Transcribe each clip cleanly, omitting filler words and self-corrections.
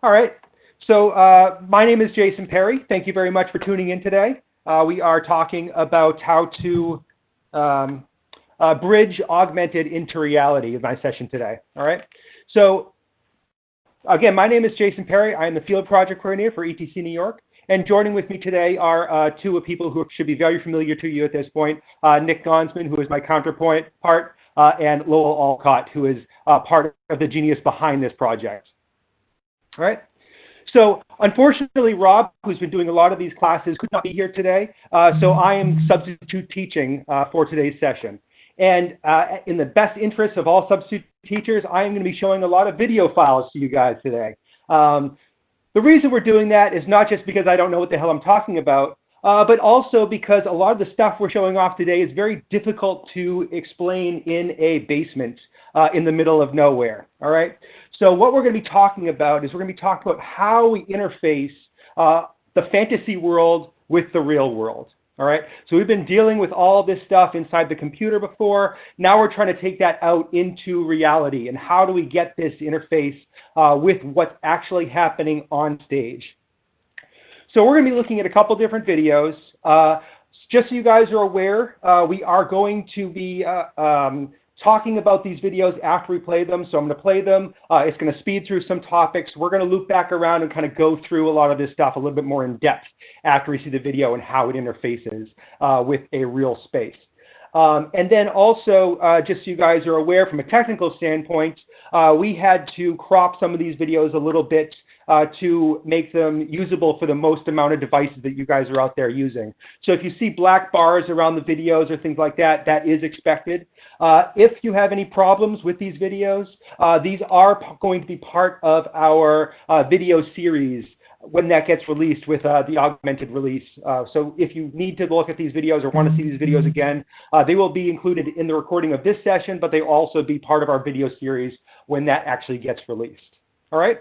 All right. So my name is Jason Perry. Thank you very much for tuning in today. We are talking about how to bridge augmented into reality in my session today. All right. So again, my name is Jason Perry. I am the field project coordinator for ETC New York. And joining with me today are two people who should be very familiar to you at this point, Nick Gonsman, who is my counterpart, and Lowell Alcott, who is part of the genius behind this project. All right. So unfortunately, Rob, who's been doing a lot of these classes, could not be here today. So I am substitute teaching for today's session. And in the best interest of all substitute teachers, I am going to be showing a lot of video files to you guys today. The reason we're doing that is not just because I don't know what the hell I'm talking about, but also because a lot of the stuff we're showing off today is very difficult to explain in a basement in the middle of nowhere. All right. So what we're going to be talking about is we're going to be talking about how we interface the fantasy world with the real world. All right. So we've been dealing with all this stuff inside the computer before. Now we're trying to take that out into reality. And how do we get this interface with what's actually happening on stage? So we're going to be looking at a couple different videos. Just so you guys are aware, we are going to be talking about these videos after we play them. So I'm going to play them. It's going to speed through some topics. We're going to loop back around and kind of go through a lot of this stuff a little bit more in depth after we see the video and how it interfaces with a real space. And then also, just so you guys are aware from a technical standpoint, we had to crop some of these videos a little bit to make them usable for the most amount of devices that you guys are out there using. So if you see black bars around the videos or things like that, that is expected. If you have any problems with these videos, these are going to be part of our video series when that gets released with the augmented release. So if you need to look at these videos or want to see these videos again, they will be included in the recording of this session, but they will also be part of our video series when that actually gets released. All right.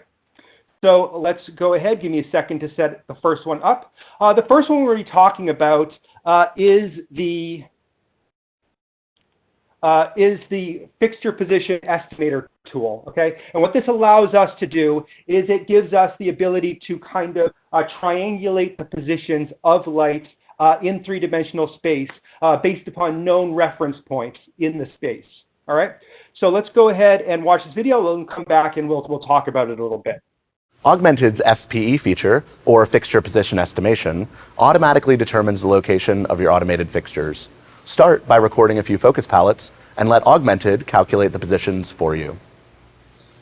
So let's go ahead. Give me a second to set the first one up. The first one we're going to be talking about is the Fixture Position Estimator tool, okay? And what this allows us to do is it gives us the ability to kind of triangulate the positions of light in three-dimensional space based upon known reference points in the space, all right? So let's go ahead and watch this video and come back and we'll talk about it a little bit. Augmented's FPE feature, or Fixture Position Estimation, automatically determines the location of your automated fixtures. Start by recording a few focus palettes and let Augmented calculate the positions for you.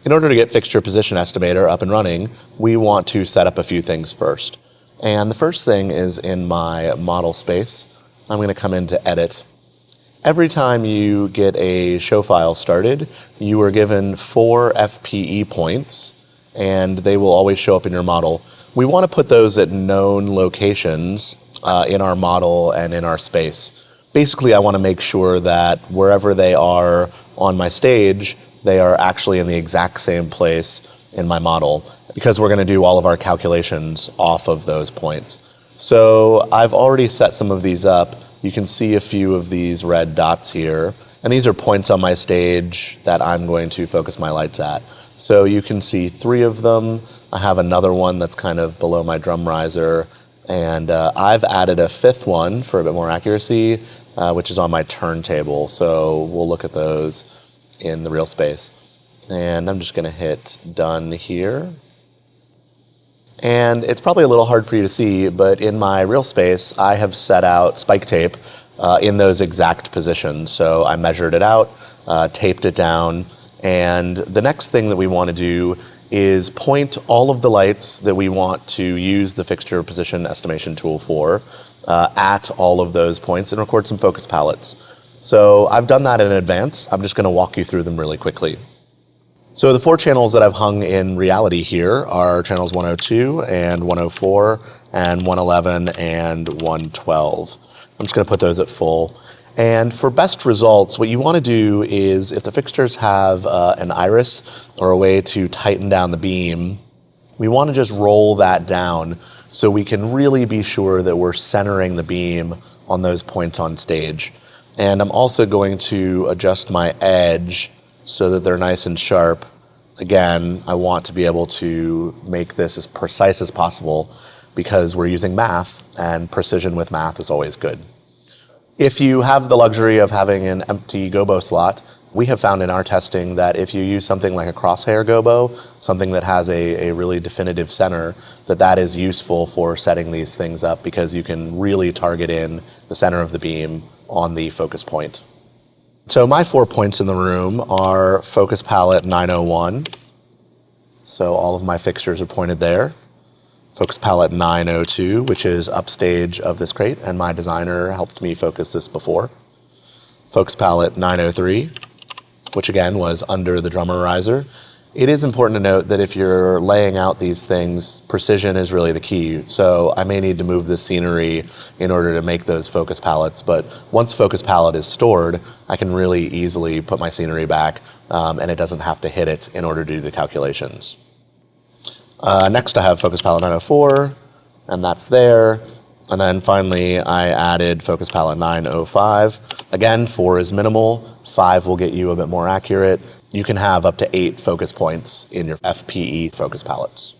In order to get Fixture Position Estimator up and running, we want to set up a few things first. And the first thing is in my model space. I'm going to come into Edit. Every time you get a show file started, you are given 4 FPE points, and they will always show up in your model. We want to put those at known locations in our model and in our space. Basically, I want to make sure that wherever they are on my stage, they are actually in the exact same place in my model, because we're going to do all of our calculations off of those points. So I've already set some of these up. You can see a few of these red dots here, and these are points on my stage that I'm going to focus my lights at. So you can see 3 of them. I have another one that's kind of below my drum riser, and I've added a 5th one for a bit more accuracy, which is on my turntable. So we'll look at those in the real space. And I'm just going to hit done here. And it's probably a little hard for you to see, but in my real space, I have set out spike tape in those exact positions. So I measured it out, taped it down, and the next thing that we want to do is point all of the lights that we want to use the Fixture Position Estimation tool for at all of those points and record some focus palettes. So I've done that in advance. I'm just going to walk you through them really quickly. So the 4 channels that I've hung in reality here are channels 102 and 104 and 111 and 112. I'm just going to put those at full. And for best results, what you want to do is, if the fixtures have an iris or a way to tighten down the beam, we want to just roll that down so we can really be sure that we're centering the beam on those points on stage. And I'm also going to adjust my edge so that they're nice and sharp again, I want to be able to make this as precise as possible because we're using math, and precision with math is always good. If you have the luxury of having an empty gobo slot, we have found in our testing that if you use something like a crosshair gobo, something that has a really definitive center, that is useful for setting these things up because you can really target in the center of the beam on the focus point. So my 4 points in the room are focus palette 901. So all of my fixtures are pointed there. Focus palette 902, which is upstage of this crate, and my designer helped me focus this before. Focus palette 903, which again was under the drummer riser. It is important to note that if you're laying out these things, precision is really the key. So I may need to move the scenery in order to make those focus palettes, but once focus palette is stored, I can really easily put my scenery back, and it doesn't have to hit it in order to do the calculations. Next I have focus palette 904, and that's there. And then finally I added focus palette 905. Again, 4 is minimal, 5 will get you a bit more accurate. You can have up to 8 focus points in your FPE focus palettes.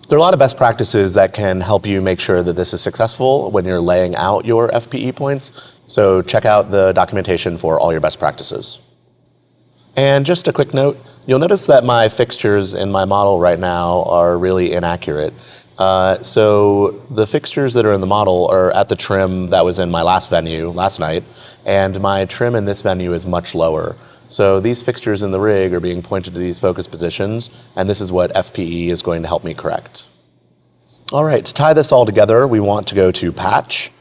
There are a lot of best practices that can help you make sure that this is successful when you're laying out your FPE points. So check out the documentation for all your best practices. And just a quick note, you'll notice that my fixtures in my model right now are really inaccurate. So the fixtures that are in the model are at the trim that was in my last venue last night, and my trim in this venue is much lower. So these fixtures in the rig are being pointed to these focus positions, and this is what FPE is going to help me correct. All right, to tie this all together, we want to go to patch.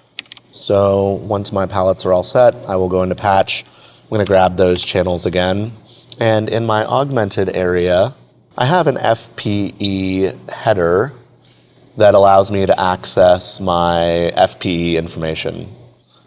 So once my palettes are all set, I will go into patch. I'm going to grab those channels again. And in my augmented area, I have an FPE header that allows me to access my FPE information.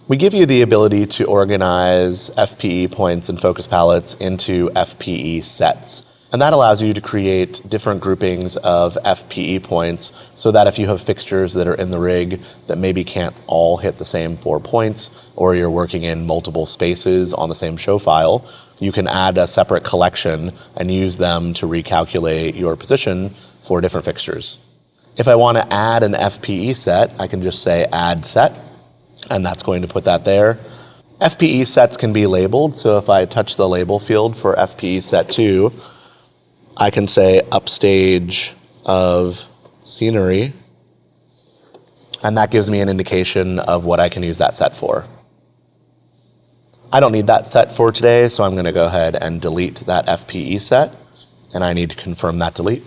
We give you the ability to organize FPE points and focus palettes into FPE sets. And that allows you to create different groupings of FPE points so that if you have fixtures that are in the rig that maybe can't all hit the same 4 points, or you're working in multiple spaces on the same show file, you can add a separate collection and use them to recalculate your position for different fixtures. If I want to add an FPE set, I can just say add set, and that's going to put that there. FPE sets can be labeled, so if I touch the label field for FPE set 2, I can say upstage of scenery, and that gives me an indication of what I can use that set for. I don't need that set for today, so I'm going to go ahead and delete that FPE set, and I need to confirm that delete.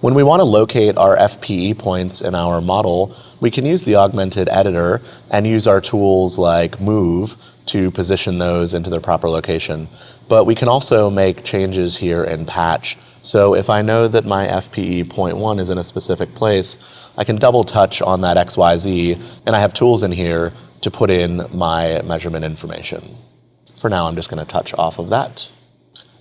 When we want to locate our FPE points in our model, we can use the augmented editor and use our tools like move to position those into their proper location. But we can also make changes here in patch. So if I know that my FPE point 1 is in a specific place, I can double touch on that XYZ, and I have tools in here to put in my measurement information. For now, I'm just going to touch off of that.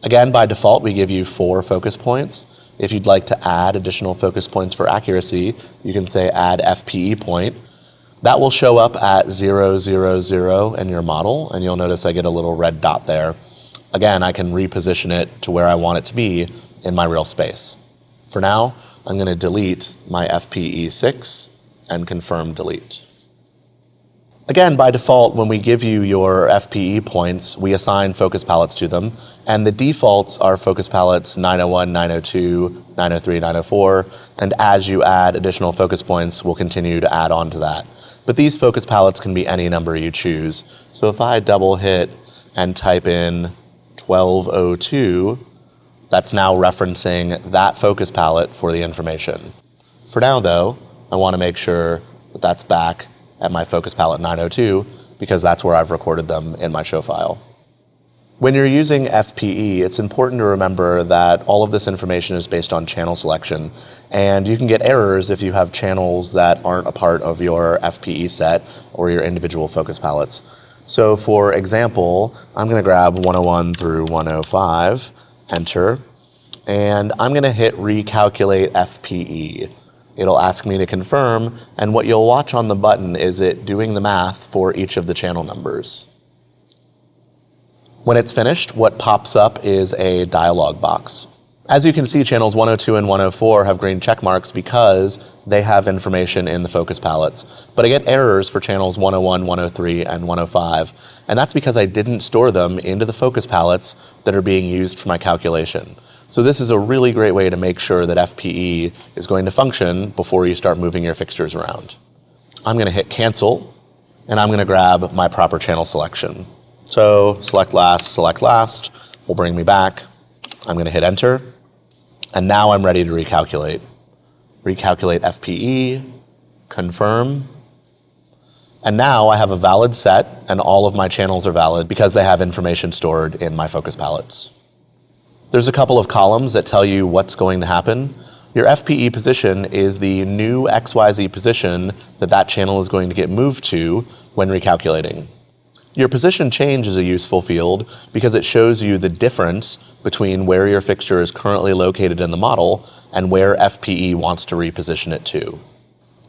Again, by default, we give you 4 focus points. If you'd like to add additional focus points for accuracy, you can say add FPE point. That will show up at 0, 0, 0 in your model, and you'll notice I get a little red dot there. Again, I can reposition it to where I want it to be in my real space. For now, I'm going to delete my FPE 6 and confirm delete. Again, by default, when we give you your FPE points, we assign focus palettes to them, and the defaults are focus palettes 901, 902, 903, 904, and as you add additional focus points, we'll continue to add on to that. But these focus palettes can be any number you choose. So if I double hit and type in 1202, that's now referencing that focus palette for the information. For now, though, I want to make sure that that's back at my focus palette 902 because that's where I've recorded them in my show file. When you're using FPE, it's important to remember that all of this information is based on channel selection, and you can get errors if you have channels that aren't a part of your FPE set or your individual focus palettes. So for example, I'm going to grab 101 through 105, enter, and I'm going to hit recalculate FPE. It'll ask me to confirm, and what you'll watch on the button is it doing the math for each of the channel numbers. When it's finished, what pops up is a dialog box. As you can see, channels 102 and 104 have green check marks because they have information in the focus palettes. But I get errors for channels 101, 103, and 105. And that's because I didn't store them into the focus palettes that are being used for my calculation. So this is a really great way to make sure that FPE is going to function before you start moving your fixtures around. I'm going to hit cancel, and I'm going to grab my proper channel selection. So select last will bring me back. I'm going to hit enter, and now I'm ready to recalculate. Recalculate FPE, confirm, and now I have a valid set, and all of my channels are valid because they have information stored in my focus palettes. There's a couple of columns that tell you what's going to happen. Your FPE position is the new XYZ position that channel is going to get moved to when recalculating. Your position change is a useful field because it shows you the difference between where your fixture is currently located in the model and where FPE wants to reposition it to.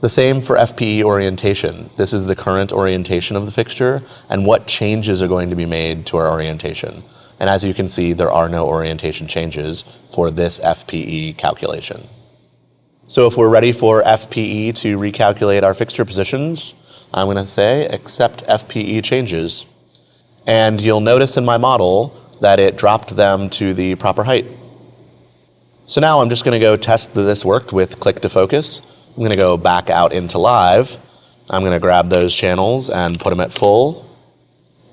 The same for FPE orientation. This is the current orientation of the fixture and what changes are going to be made to our orientation. And as you can see, there are no orientation changes for this FPE calculation. So if we're ready for FPE to recalculate our fixture positions, I'm going to say accept FPE changes. And you'll notice in my model that it dropped them to the proper height. So now I'm just going to go test that this worked with click to focus. I'm going to go back out into live. I'm going to grab those channels and put them at full.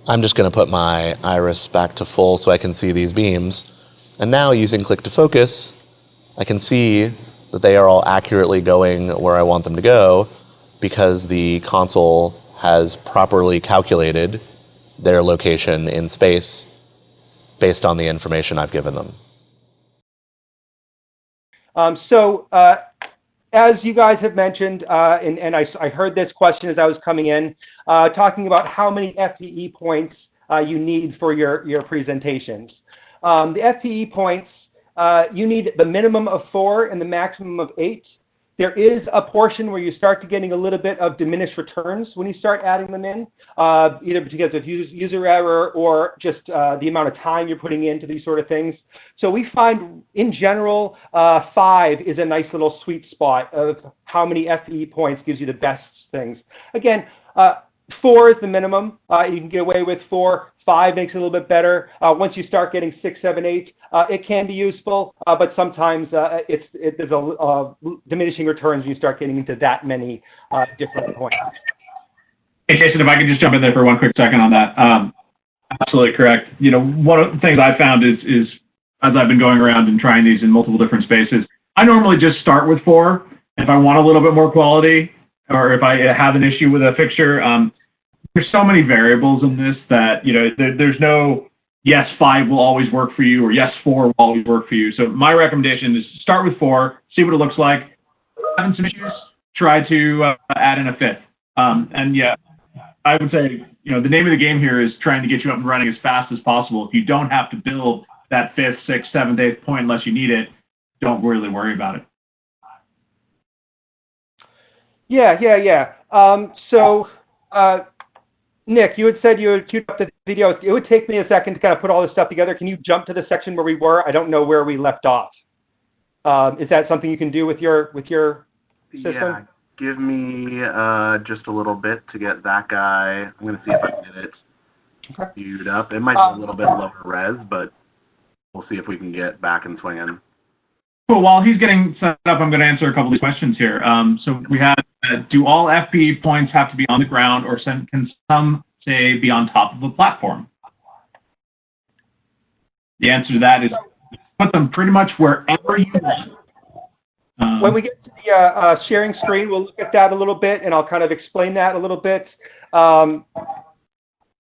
I'm just going to put my iris back to full so I can see these beams. And now using click to focus, I can see that they are all accurately going where I want them to go because the console has properly calculated their location in space based on the information I've given them. As you guys have mentioned, and I heard this question as I was coming in, talking about how many FPE points you need for your presentations. The FPE points, you need the minimum of 4 and the maximum of 8. There is a portion where you start to getting a little bit of diminished returns when you start adding them in, either because of user error or just the amount of time you're putting into these sort of things. So we find, in general, 5 is a nice little sweet spot of how many FPE points gives you the best things. Again, 4 is the minimum. You can get away with 4. 5 makes it a little bit better. Once you start getting 6, 7, 8, it can be useful, but sometimes there's a diminishing returns when you start getting into that many different points. Hey, Jason, if I could just jump in there for one quick second on that. Absolutely correct. You know, one of the things I found is as I've been going around and trying these in multiple different spaces, I normally just start with 4. If I want a little bit more quality, or if I have an issue with a fixture, there's so many variables in this that, you know, there's no yes, 5 will always work for you, or yes, 4 will always work for you. So my recommendation is start with 4, see what it looks like. Having some issues, try to add in a 5th. And yeah, I would say, you know, the name of the game here is trying to get you up and running as fast as possible. If you don't have to build that 5th, 6th, 7th, 8th point unless you need it, don't really worry about it. Yeah. Nick, you had said you had queued up the video. It would take me a second to kind of put all this stuff together. Can you jump to the section where we were? I don't know where we left off. Is that something you can do with your system? Yeah, give me just a little bit to get that guy. I'm going to see if I can get it queued up. It might be a little bit lower res, but we'll see if we can get back and swinging. Cool. While he's getting set up, I'm going to answer a couple of these questions here. So we had, do all FPE points have to be on the ground, or can some, say, be on top of a platform? The answer to that is put them pretty much wherever you want. When we get to the sharing screen, we'll look at that a little bit, and I'll kind of explain that a little bit.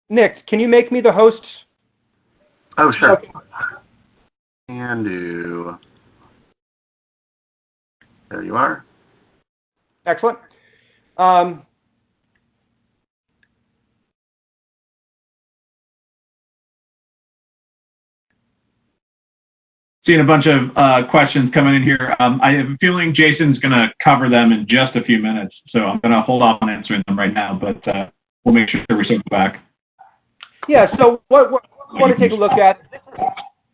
Nick, can you make me the host? Oh, sure. Okay. Can do. There you are. Excellent. Seeing a bunch of questions coming in here. I have a feeling Jason's going to cover them in just a few minutes, so I'm going to hold off on answering them right now, but we'll make sure we circle back. Yeah, so what we want to take a look at,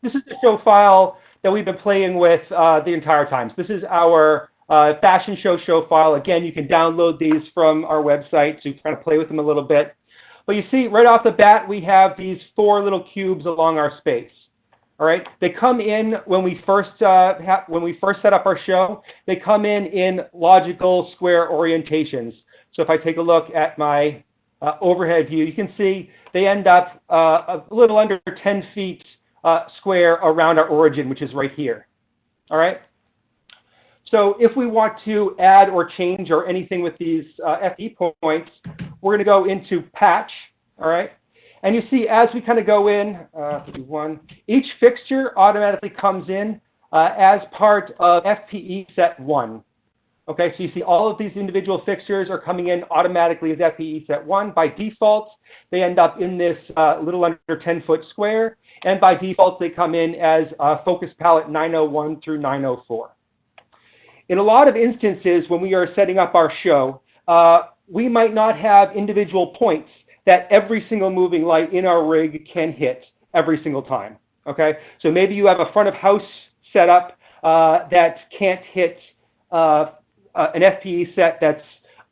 this is the show file that we've been playing with the entire time. So this is our fashion show file. Again, you can download these from our website to kind of play with them a little bit. But you see, right off the bat, we have these 4 little cubes along our space. All right, they come in when we first set up our show. They come in logical square orientations. So if I take a look at my overhead view, you can see they end up a little under 10 feet square around our origin, which is right here. All right. So if we want to add or change or anything with these FE points, we're going to go into patch. All right. And you see, as we kind of go in, each fixture automatically comes in as part of FPE set 1. Okay, so you see all of these individual fixtures are coming in automatically as FPE set 1. By default, they end up in this little under 10-foot square. And by default, they come in as focus palette 901 through 904. In a lot of instances, when we are setting up our show, we might not have individual points that every single moving light in our rig can hit every single time, okay? So maybe you have a front of house setup that can't hit an FPE set that's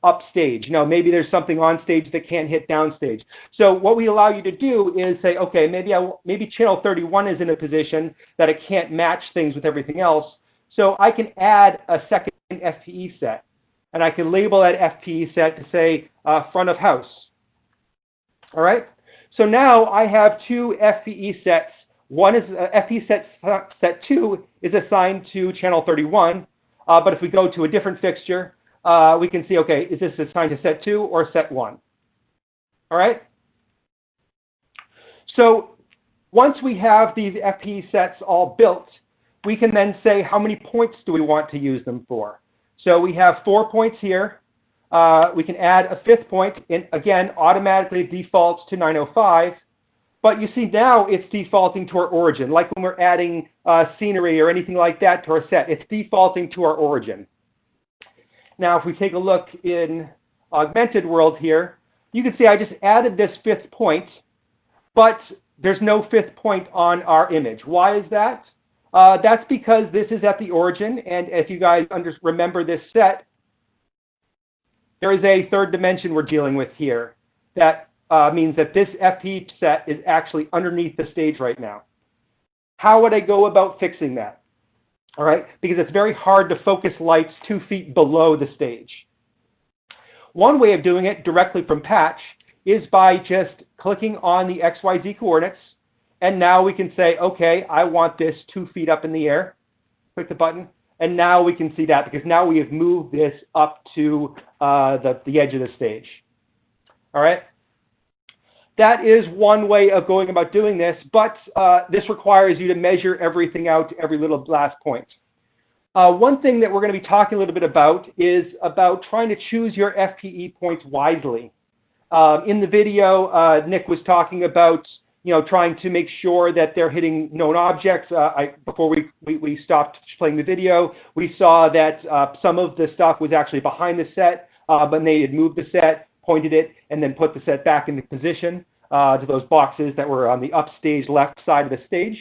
upstage. You know, maybe there's something on stage that can't hit downstage. So what we allow you to do is say, okay, maybe channel 31 is in a position that it can't match things with everything else. So I can add a second FPE set, and I can label that FPE set to say front of house. All right, so now I have 2 FPE sets. One is FPE set 2 is assigned to channel 31, but if we go to a different fixture, we can see, okay, is this assigned to set 2 or set 1? All right. So once we have these FPE sets all built, we can then say how many points do we want to use them for. So we have 4 points here. We can add a 5th point, and again, automatically defaults to 905. But you see now it's defaulting to our origin, like when we're adding scenery or anything like that to our set. It's defaulting to our origin. Now, if we take a look in Augmented World here, you can see I just added this 5th point, but there's no 5th point on our image. Why is that? That's because this is at the origin, and if you guys remember this set, there is a 3rd dimension we're dealing with here. That means that this FP set is actually underneath the stage right now. How would I go about fixing that? All right, because it's very hard to focus lights 2 feet below the stage. One way of doing it directly from patch is by just clicking on the XYZ coordinates, and now we can say, okay, I want this 2 feet up in the air. Click the button. And now we can see that because now we have moved this up to the edge of the stage. All right. That is one way of going about doing this, but this requires you to measure everything out to every little last point. One thing that we're going to be talking a little bit about is about trying to choose your FPE points wisely. In the video, Nick was talking about trying to make sure that they're hitting known objects. Before we stopped playing the video, we saw that some of the stuff was actually behind the set, but they had moved the set, pointed it, and then put the set back into position to those boxes that were on the upstage left side of the stage.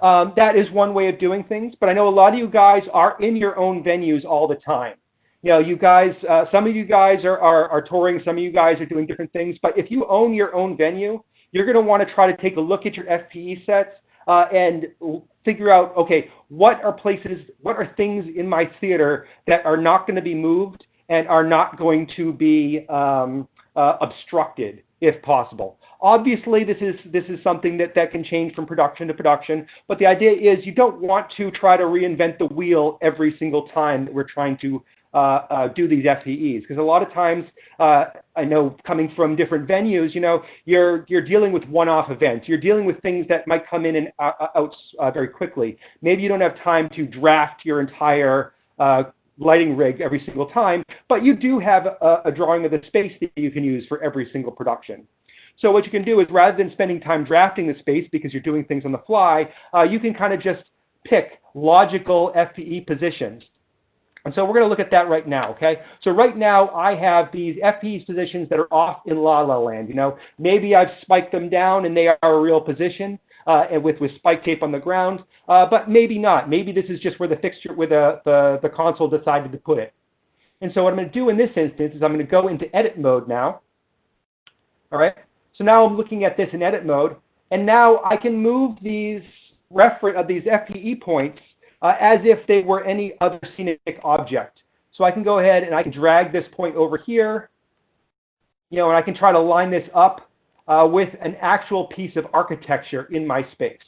That is one way of doing things, but I know a lot of you guys are in your own venues all the time. You guys, some of you guys are touring, some of you guys are doing different things, but if you own your own venue, you're going to want to try to take a look at your FPE sets and figure out, okay, what are things in my theater that are not going to be moved and are not going to be obstructed, if possible. Obviously, this is something that can change from production to production, but the idea is you don't want to try to reinvent the wheel every single time that we're trying to do these FPEs, because a lot of times, I know coming from different venues, you're dealing with one-off events. You're dealing with things that might come in and out very quickly. Maybe you don't have time to draft your entire lighting rig every single time, but you do have a drawing of the space that you can use for every single production. So what you can do is, rather than spending time drafting the space because you're doing things on the fly, you can kind of just pick logical FPE positions. And so we're going to look at that right now, okay? So right now I have these FPE positions that are off in La La Land. You know, maybe I've spiked them down and they are a real position and with spike tape on the ground, but maybe not. Maybe this is just where the fixture, where the console decided to put it. And so what I'm going to do in this instance is I'm going to go into edit mode now. All right. So now I'm looking at this in edit mode, and now I can move these these FPE points as if they were any other scenic object. So I can go ahead and I can drag this point over here, you know, and I can try to line this up with an actual piece of architecture in my space.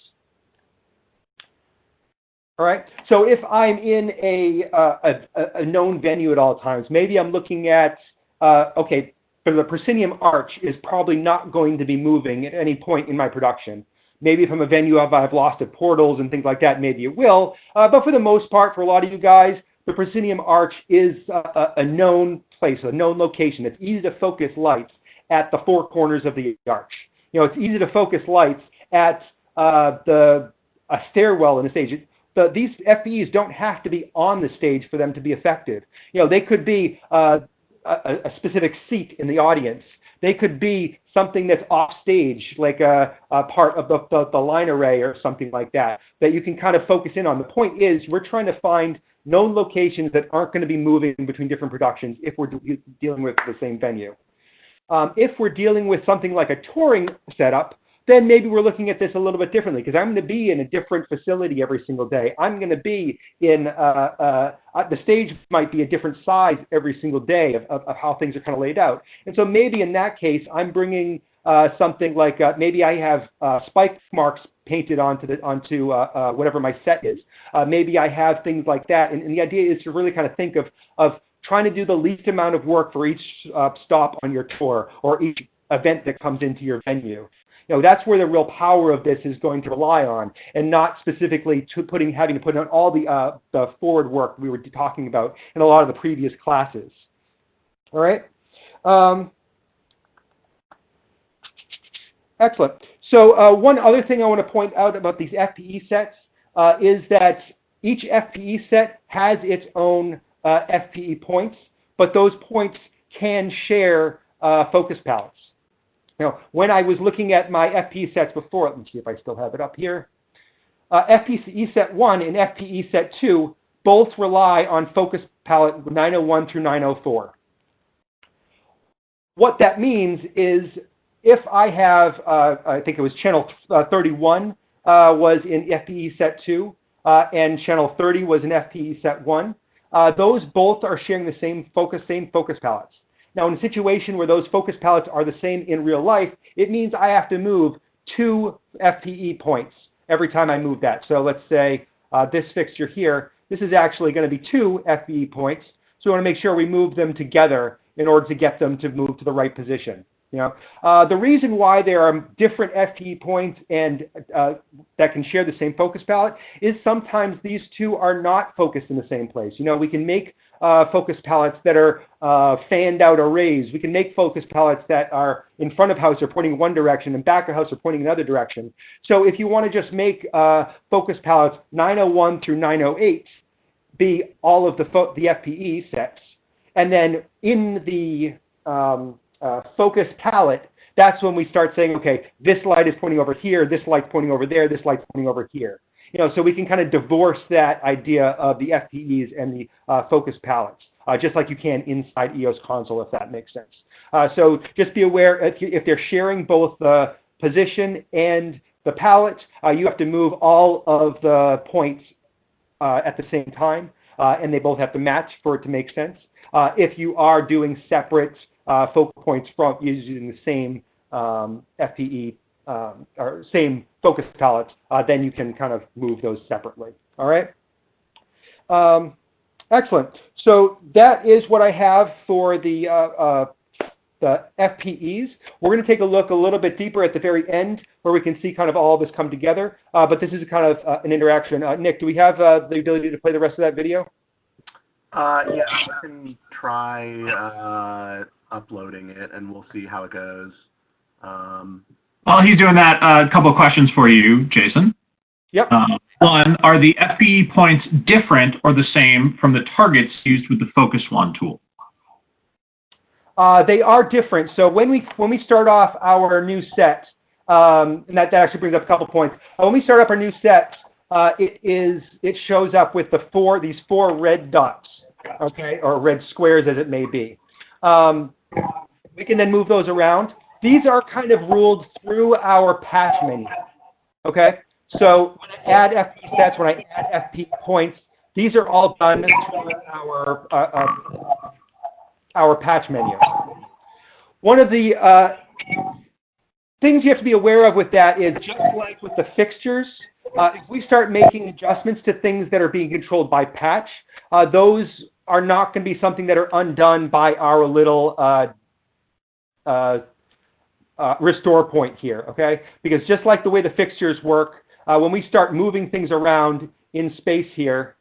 All right. So if I'm in a known venue at all times, maybe I'm looking at, okay, so the proscenium arch is probably not going to be moving at any point in my production. Maybe if I'm a venue I've lost at portals and things like that, maybe it will. But for the most part, for a lot of you guys, the proscenium arch is a known place, a known location. It's easy to focus lights at the four corners of the arch. You know, it's easy to focus lights at a stairwell in the stage. These FPEs don't have to be on the stage for them to be effective. You know, they could be a specific seat in the audience. They could be something that's off stage, like a part of the line array or something like that, that you can kind of focus in on. The point is, we're trying to find known locations that aren't going to be moving between different productions if we're dealing with the same venue. If we're dealing with something like a touring setup, then maybe we're looking at this a little bit differently, because I'm going to be in a different facility every single day. I'm going to be in, the stage might be a different size every single day of how things are kind of laid out. And so maybe in that case, I'm bringing something like, maybe I have spike marks painted onto whatever my set is. Maybe I have things like that. And the idea is to really kind of think of trying to do the least amount of work for each stop on your tour or each event that comes into your venue. You know, that's where the real power of this is going to rely on, and not specifically having to put on all the forward work we were talking about in a lot of the previous classes. All right. Excellent. So one other thing I want to point out about these FPE sets is that each FPE set has its own FPE points, but those points can share focus palettes. Now, when I was looking at my FPE sets before, let me see if I still have it up here. FPE set 1 and FPE set 2 both rely on focus palette 901 through 904. What that means is if I have, I think it was channel 31 was in FPE set 2 and channel 30 was in FPE set 1, those both are sharing the same focus palettes. Now, in a situation where those focus palettes are the same in real life, it means I have to move 2 FPE points every time I move that. So let's say this fixture here, this is actually going to be 2 FPE points. So we want to make sure we move them together in order to get them to move to the right position. You know, the reason why there are different FPE points and that can share the same focus palette is sometimes these two are not focused in the same place. You know, we can make focus palettes that are fanned out arrays. We can make focus palettes that are in front of house or pointing in one direction and back of house or pointing in another direction. So if you want to just make focus palettes 901 through 908 be all of the FPE sets, and then in the focus palette, that's when we start saying, okay, this light is pointing over here, this light's pointing over there, this light's pointing over here. You know, so we can kind of divorce that idea of the FPEs and the focus palettes, just like you can inside EOS console, if that makes sense. So just be aware, if they're sharing both the position and the palette, you have to move all of the points at the same time, and they both have to match for it to make sense. If you are doing separate focal points from using the same FPE or same focus palettes, then you can kind of move those separately. All right. Excellent. So that is what I have for the FPEs. We're going to take a look a little bit deeper at the very end where we can see kind of all of this come together. But this is kind of an interaction. Nick, do we have the ability to play the rest of that video? Yeah, I can try uploading it, and we'll see how it goes. While he's doing that, a couple of questions for you, Jason. Yep. One, are the FPE points different or the same from the targets used with the Focus One tool? They are different. So when we start off our new set, and that actually brings up a couple points. When we start up our new set, it shows up with these four red dots, okay, or red squares as it may be. We can then move those around. These are kind of ruled through our patch menu, okay? So when I add FP sets, when I add FP points, these are all done through our patch menu. One of the things you have to be aware of with that is, just like with the fixtures, if we start making adjustments to things that are being controlled by patch, those are not going to be something that are undone by our little restore point here, okay? Because just like the way the fixtures work, when we start moving things around in space here,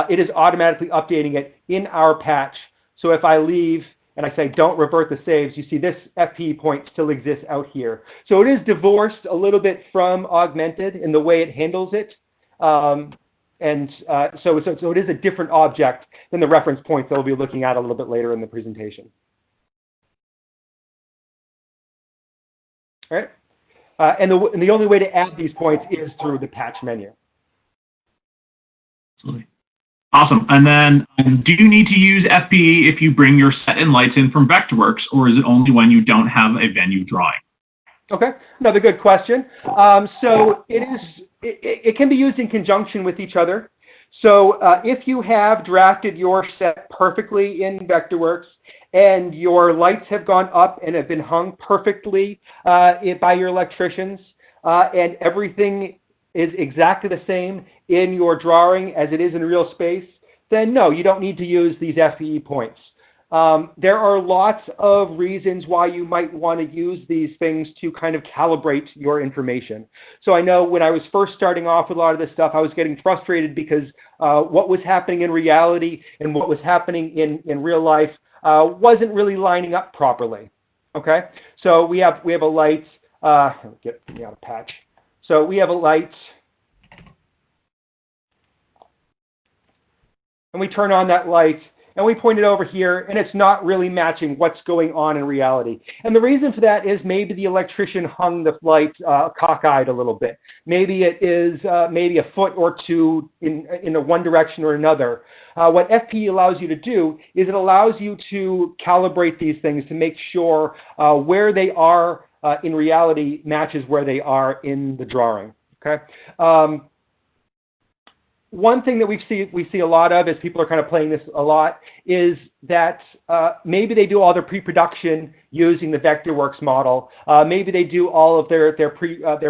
it is automatically updating it in our patch. So if I leave and I say don't revert the saves, you see this FPE point still exists out here. So it is divorced a little bit from Augmented in the way it handles it. So it is a different object than the reference points that we'll be looking at a little bit later in the presentation. All right. And the only way to add these points is through the patch menu. Absolutely. Awesome. And then, do you need to use FPE if you bring your set and lights in from Vectorworks, or is it only when you don't have a venue drawing? Okay, another good question. So it can be used in conjunction with each other. So if you have drafted your set perfectly in Vectorworks and your lights have gone up and have been hung perfectly by your electricians, and everything is exactly the same in your drawing as it is in real space, then no, you don't need to use these FPE points. There are lots of reasons why you might want to use these things to kind of calibrate your information. So I know when I was first starting off with a lot of this stuff, I was getting frustrated because what was happening in reality and what was happening in real life wasn't really lining up properly. Okay, so we have a light. Get me out of patch. So we have a light, and we turn on that light, and we point it over here, and it's not really matching what's going on in reality. And the reason for that is maybe the electrician hung the light cockeyed a little bit. Maybe it is maybe a foot or two in one direction or another. What FPE allows you to do is it allows you to calibrate these things to make sure where they are in reality matches where they are in the drawing. Okay. One thing that we see a lot of, as people are kind of playing this a lot, is that maybe they do all their pre-production using the Vectorworks model. Maybe they do all of their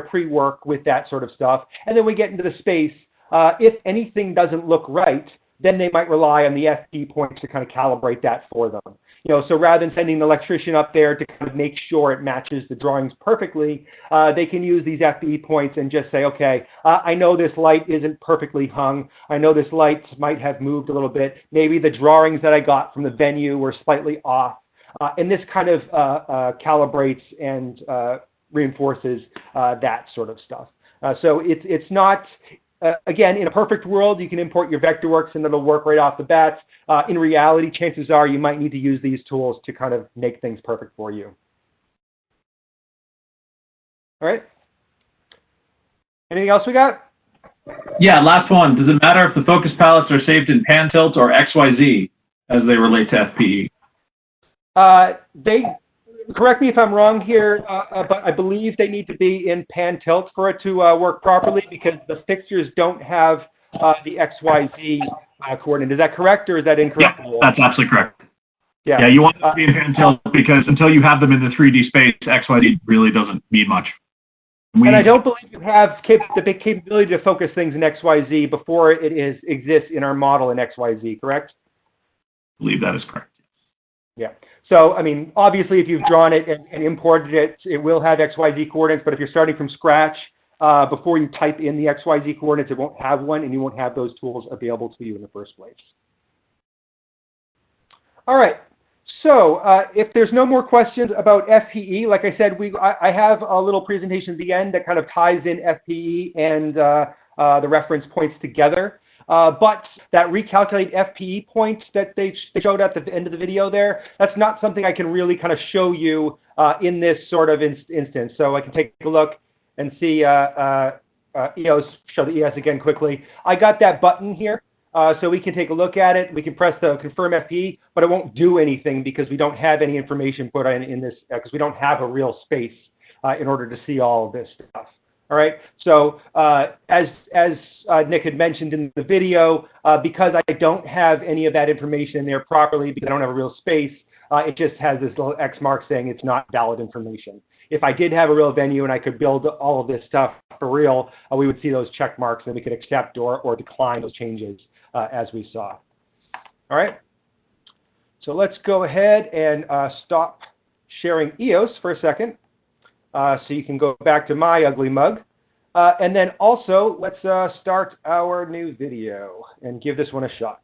pre-work with that sort of stuff, and then we get into the space. If anything doesn't look right, then they might rely on the FP points to kind of calibrate that for them. You know, so rather than sending the electrician up there to kind of make sure it matches the drawings perfectly, they can use these FPE points and just say, okay, I know this light isn't perfectly hung. I know this light might have moved a little bit. Maybe the drawings that I got from the venue were slightly off. And this kind of calibrates and reinforces that sort of stuff. So it's not... again, in a perfect world, you can import your Vectorworks and it'll work right off the bat. In reality, chances are you might need to use these tools to kind of make things perfect for you. All right. Anything else we got? Yeah, last one. Does it matter if the focus palettes are saved in pan tilt or XYZ as they relate to FPE? Correct me if I'm wrong here, but I believe they need to be in pan tilt for it to work properly, because the fixtures don't have the XYZ coordinate. Is that correct, or is that incorrect? Yep, that's absolutely correct. Yeah, you want them to be in pan tilt, because until you have them in the 3D space, XYZ really doesn't mean much. And I don't believe you have the capability to focus things in XYZ before it exists in our model in XYZ, correct? I believe that is correct. Yeah. So, I mean, obviously, if you've drawn it and imported it, it will have XYZ coordinates. But if you're starting from scratch, before you type in the XYZ coordinates, it won't have one, and you won't have those tools available to you in the first place. All right. So, if there's no more questions about FPE, like I said, I have a little presentation at the end that kind of ties in FPE and the reference points together. But that recalculate FPE point that they showed at the end of the video there, that's not something I can really kind of show you in this sort of instance. So I can take a look and see EOS, show the EOS again quickly. I got that button here, so we can take a look at it. We can press the confirm FPE, but it won't do anything because we don't have any information put in this, because we don't have a real space in order to see all of this stuff. All right, so as Nick had mentioned in the video, because I don't have any of that information in there properly, because I don't have a real space, it just has this little X mark saying it's not valid information. If I did have a real venue and I could build all of this stuff for real, we would see those check marks and we could accept or decline those changes as we saw. All right, so let's go ahead and stop sharing EOS for a second. So you can go back to my ugly mug. And then also, let's start our new video and give this one a shot.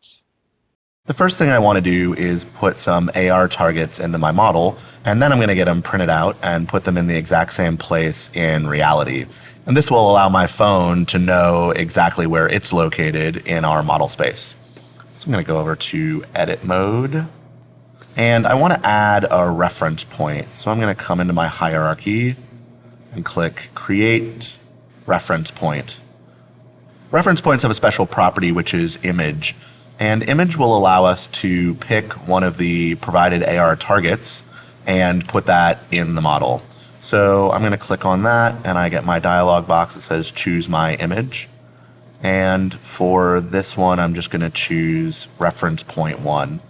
The first thing I want to do is put some AR targets into my model, and then I'm going to get them printed out and put them in the exact same place in reality. And this will allow my phone to know exactly where it's located in our model space. So I'm going to go over to edit mode. And I want to add a reference point. So I'm going to come into my hierarchy and click Create Reference Point. Reference points have a special property, which is image. And image will allow us to pick one of the provided AR targets and put that in the model. So I'm going to click on that, and I get my dialog box that says Choose My Image. And for this one, I'm just going to choose Reference Point 1.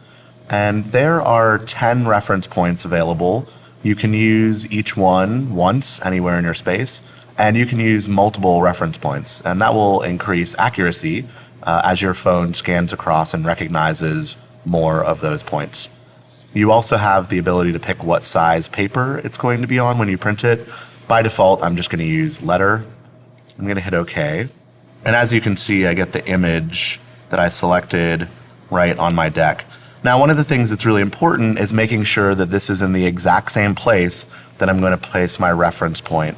And there are 10 reference points available. You can use each one once anywhere in your space, and you can use multiple reference points, and that will increase accuracy as your phone scans across and recognizes more of those points. You also have the ability to pick what size paper it's going to be on when you print it. By default, I'm just going to use letter. I'm going to hit OK. And as you can see, I get the image that I selected right on my deck. Now, one of the things that's really important is making sure that this is in the exact same place that I'm going to place my reference point.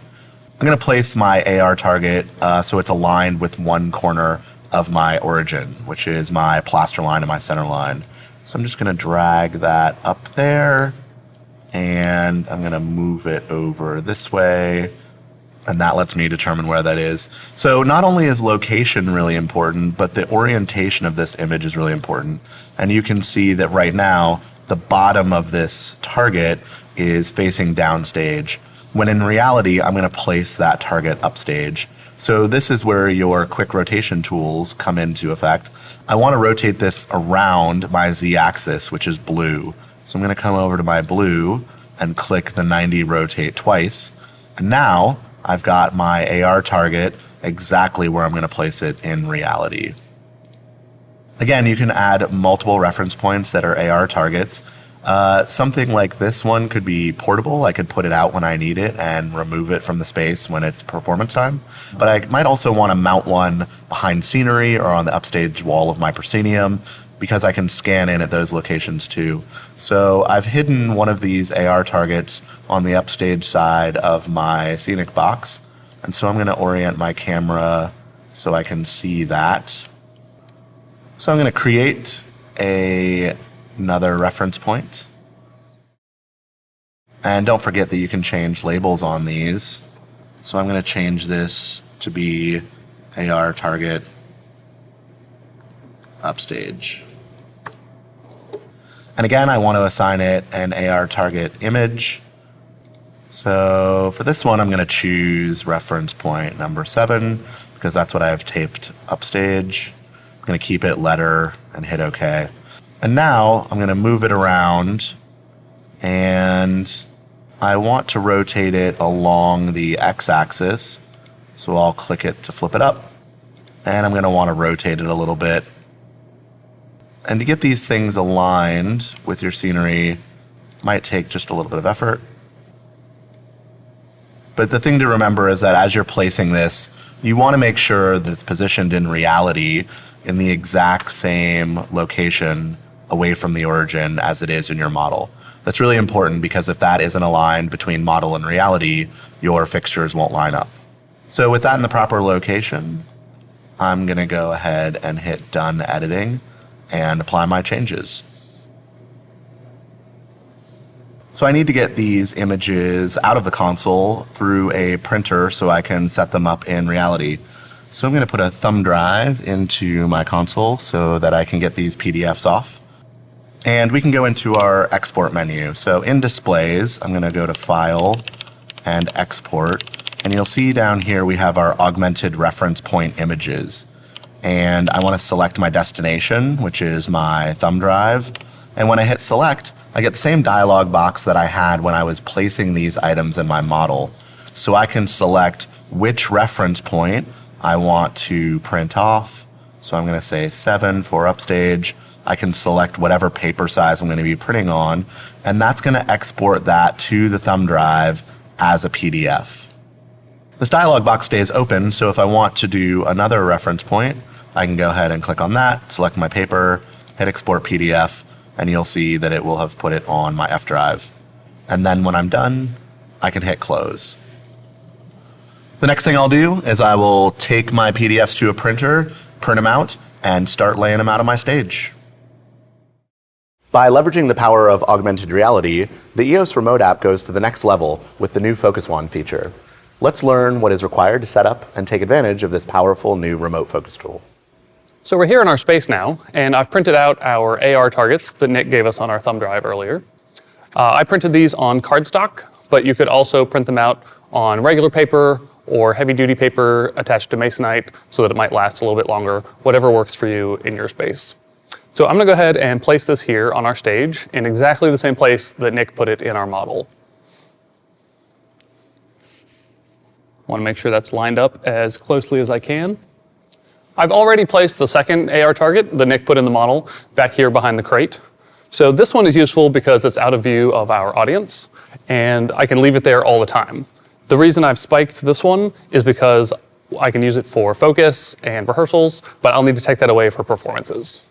I'm going to place my AR target so it's aligned with one corner of my origin, which is my plaster line and my center line. So I'm just going to drag that up there, and I'm going to move it over this way, and that lets me determine where that is. So not only is location really important, but the orientation of this image is really important. And you can see that right now, the bottom of this target is facing downstage, when in reality, I'm going to place that target upstage. So this is where your quick rotation tools come into effect. I want to rotate this around my z-axis, which is blue. So I'm going to come over to my blue and click the 90 rotate twice. And now I've got my AR target exactly where I'm going to place it in reality. Again, you can add multiple reference points that are AR targets. Something like this one could be portable. I could put it out when I need it and remove it from the space when it's performance time. But I might also want to mount one behind scenery or on the upstage wall of my proscenium, because I can scan in at those locations too. So I've hidden one of these AR targets on the upstage side of my scenic box. And so I'm going to orient my camera so I can see that. So I'm going to create another reference point. And don't forget that you can change labels on these. So I'm going to change this to be AR target upstage. And again, I want to assign it an AR target image. So for this one, I'm going to choose reference point number 7, because that's what I have taped upstage. I'm going to keep it letter and hit OK. And now I'm going to move it around, and I want to rotate it along the x-axis. So I'll click it to flip it up, and I'm going to want to rotate it a little bit. And to get these things aligned with your scenery might take just a little bit of effort. But the thing to remember is that as you're placing this, you want to make sure that it's positioned in reality in the exact same location away from the origin as it is in your model. That's really important, because if that isn't aligned between model and reality, your fixtures won't line up. So with that in the proper location, I'm going to go ahead and hit Done Editing and apply my changes. So I need to get these images out of the console through a printer so I can set them up in reality. So I'm going to put a thumb drive into my console so that I can get these PDFs off. And we can go into our export menu. So in Displays, I'm going to go to File and Export. And you'll see down here we have our augmented reference point images. And I want to select my destination, which is my thumb drive. And when I hit Select, I get the same dialog box that I had when I was placing these items in my model. So I can select which reference point I want to print off. So I'm going to say 7 for Upstage. I can select whatever paper size I'm going to be printing on, and that's going to export that to the thumb drive as a PDF. This dialog box stays open, so if I want to do another reference point, I can go ahead and click on that, select my paper, hit Export PDF, and you'll see that it will have put it on my F drive. And then when I'm done, I can hit Close. The next thing I'll do is I will take my PDFs to a printer, print them out, and start laying them out on my stage. By leveraging the power of augmented reality, the EOS Remote app goes to the next level with the new Focus Wand feature. Let's learn what is required to set up and take advantage of this powerful new remote focus tool. So we're here in our space now, and I've printed out our AR targets that Nick gave us on our thumb drive earlier. I printed these on cardstock, but you could also print them out on regular paper or heavy-duty paper attached to masonite so that it might last a little bit longer, whatever works for you in your space. So I'm going to go ahead and place this here on our stage in exactly the same place that Nick put it in our model. I want to make sure that's lined up as closely as I can. I've already placed the second AR target that Nick put in the model back here behind the crate. So this one is useful because it's out of view of our audience, and I can leave it there all the time. The reason I've spiked this one is because I can use it for focus and rehearsals, but I'll need to take that away for performances.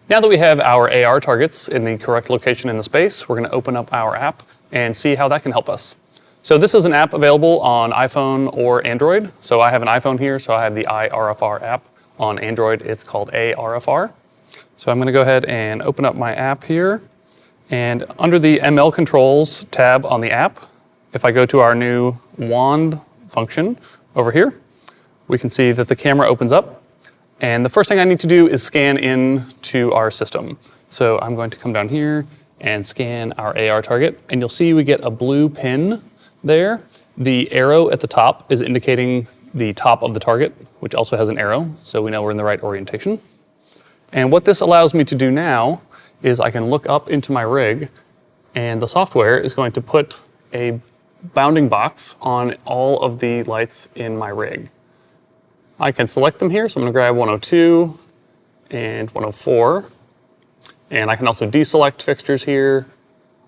Now that we have our AR targets in the correct location in the space, we're going to open up our app and see how that can help us. So this is an app available on iPhone or Android. So I have an iPhone here, so I have the iRFR app. On Android, it's called ARFR. So I'm going to go ahead and open up my app here. And under the ML Controls tab on the app, if I go to our new wand function over here, we can see that the camera opens up. And the first thing I need to do is scan in to our system. So I'm going to come down here and scan our AR target. And you'll see we get a blue pin there. The arrow at the top is indicating the top of the target, which also has an arrow, so we know we're in the right orientation. And what this allows me to do now is I can look up into my rig, and the software is going to put a bounding box on all of the lights in my rig. I can select them here, so I'm going to grab 102 and 104. And I can also deselect fixtures here.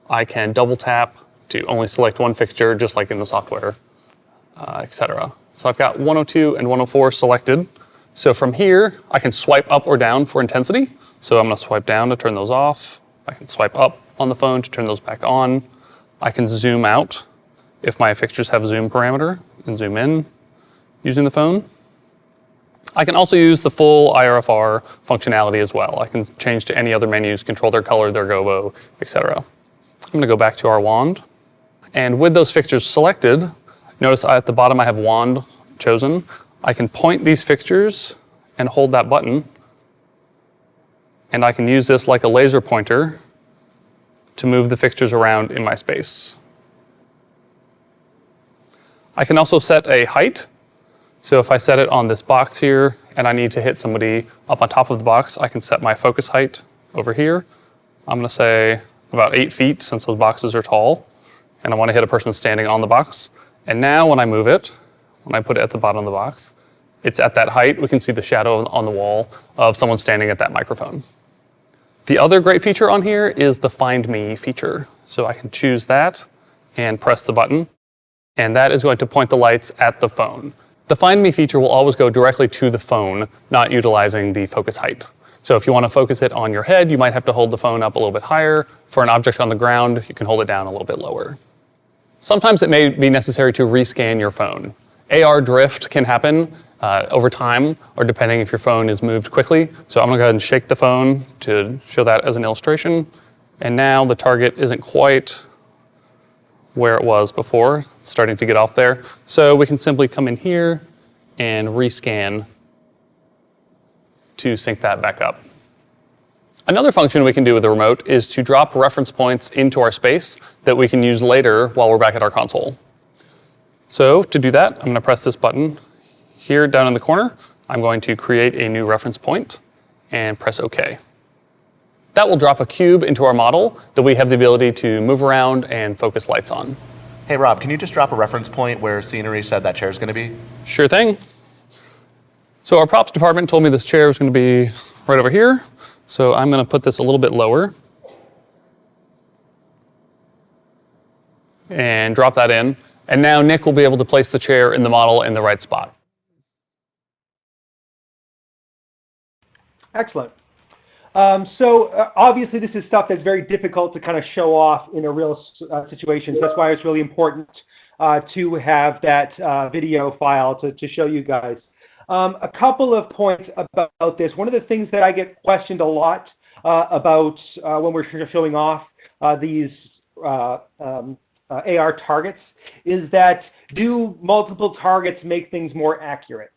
I can double tap to only select one fixture, just like in the software, etc. So I've got 102 and 104 selected. So from here, I can swipe up or down for intensity. So I'm going to swipe down to turn those off. I can swipe up on the phone to turn those back on. I can zoom out if my fixtures have a zoom parameter, and zoom in using the phone. I can also use the full IRFR functionality as well. I can change to any other menus, control their color, their gobo, etc. I'm going to go back to our wand. And with those fixtures selected, notice at the bottom I have wand chosen. I can point these fixtures and hold that button. And I can use this like a laser pointer to move the fixtures around in my space. I can also set a height. So if I set it on this box here and I need to hit somebody up on top of the box, I can set my focus height over here. I'm going to say about 8 feet since those boxes are tall. And I want to hit a person standing on the box. And now when I move it, when I put it at the bottom of the box, it's at that height. We can see the shadow on the wall of someone standing at that microphone. The other great feature on here is the Find Me feature. So I can choose that and press the button. And that is going to point the lights at the phone. The Find Me feature will always go directly to the phone, not utilizing the focus height. So if you want to focus it on your head, you might have to hold the phone up a little bit higher. For an object on the ground, you can hold it down a little bit lower. Sometimes it may be necessary to rescan your phone. AR drift can happen over time, or depending if your phone is moved quickly. So I'm going to go ahead and shake the phone to show that as an illustration. And now the target isn't quite where it was before, it's starting to get off there. So we can simply come in here and rescan to sync that back up. Another function we can do with the remote is to drop reference points into our space that we can use later while we're back at our console. So to do that, I'm going to press this button here down in the corner. I'm going to create a new reference point and press OK. That will drop a cube into our model that we have the ability to move around and focus lights on. Hey Rob, can you just drop a reference point where Scenery said that chair is going to be? Sure thing. So our props department told me this chair was going to be right over here. So I'm going to put this a little bit lower and drop that in. And now Nick will be able to place the chair in the model in the right spot. Excellent. Obviously this is stuff that's very difficult to kind of show off in a real situation. So that's why it's really important to have that video file to show you guys. A couple of points about this. One of the things that I get questioned a lot about when we're showing off these AR targets is that do multiple targets make things more accurate?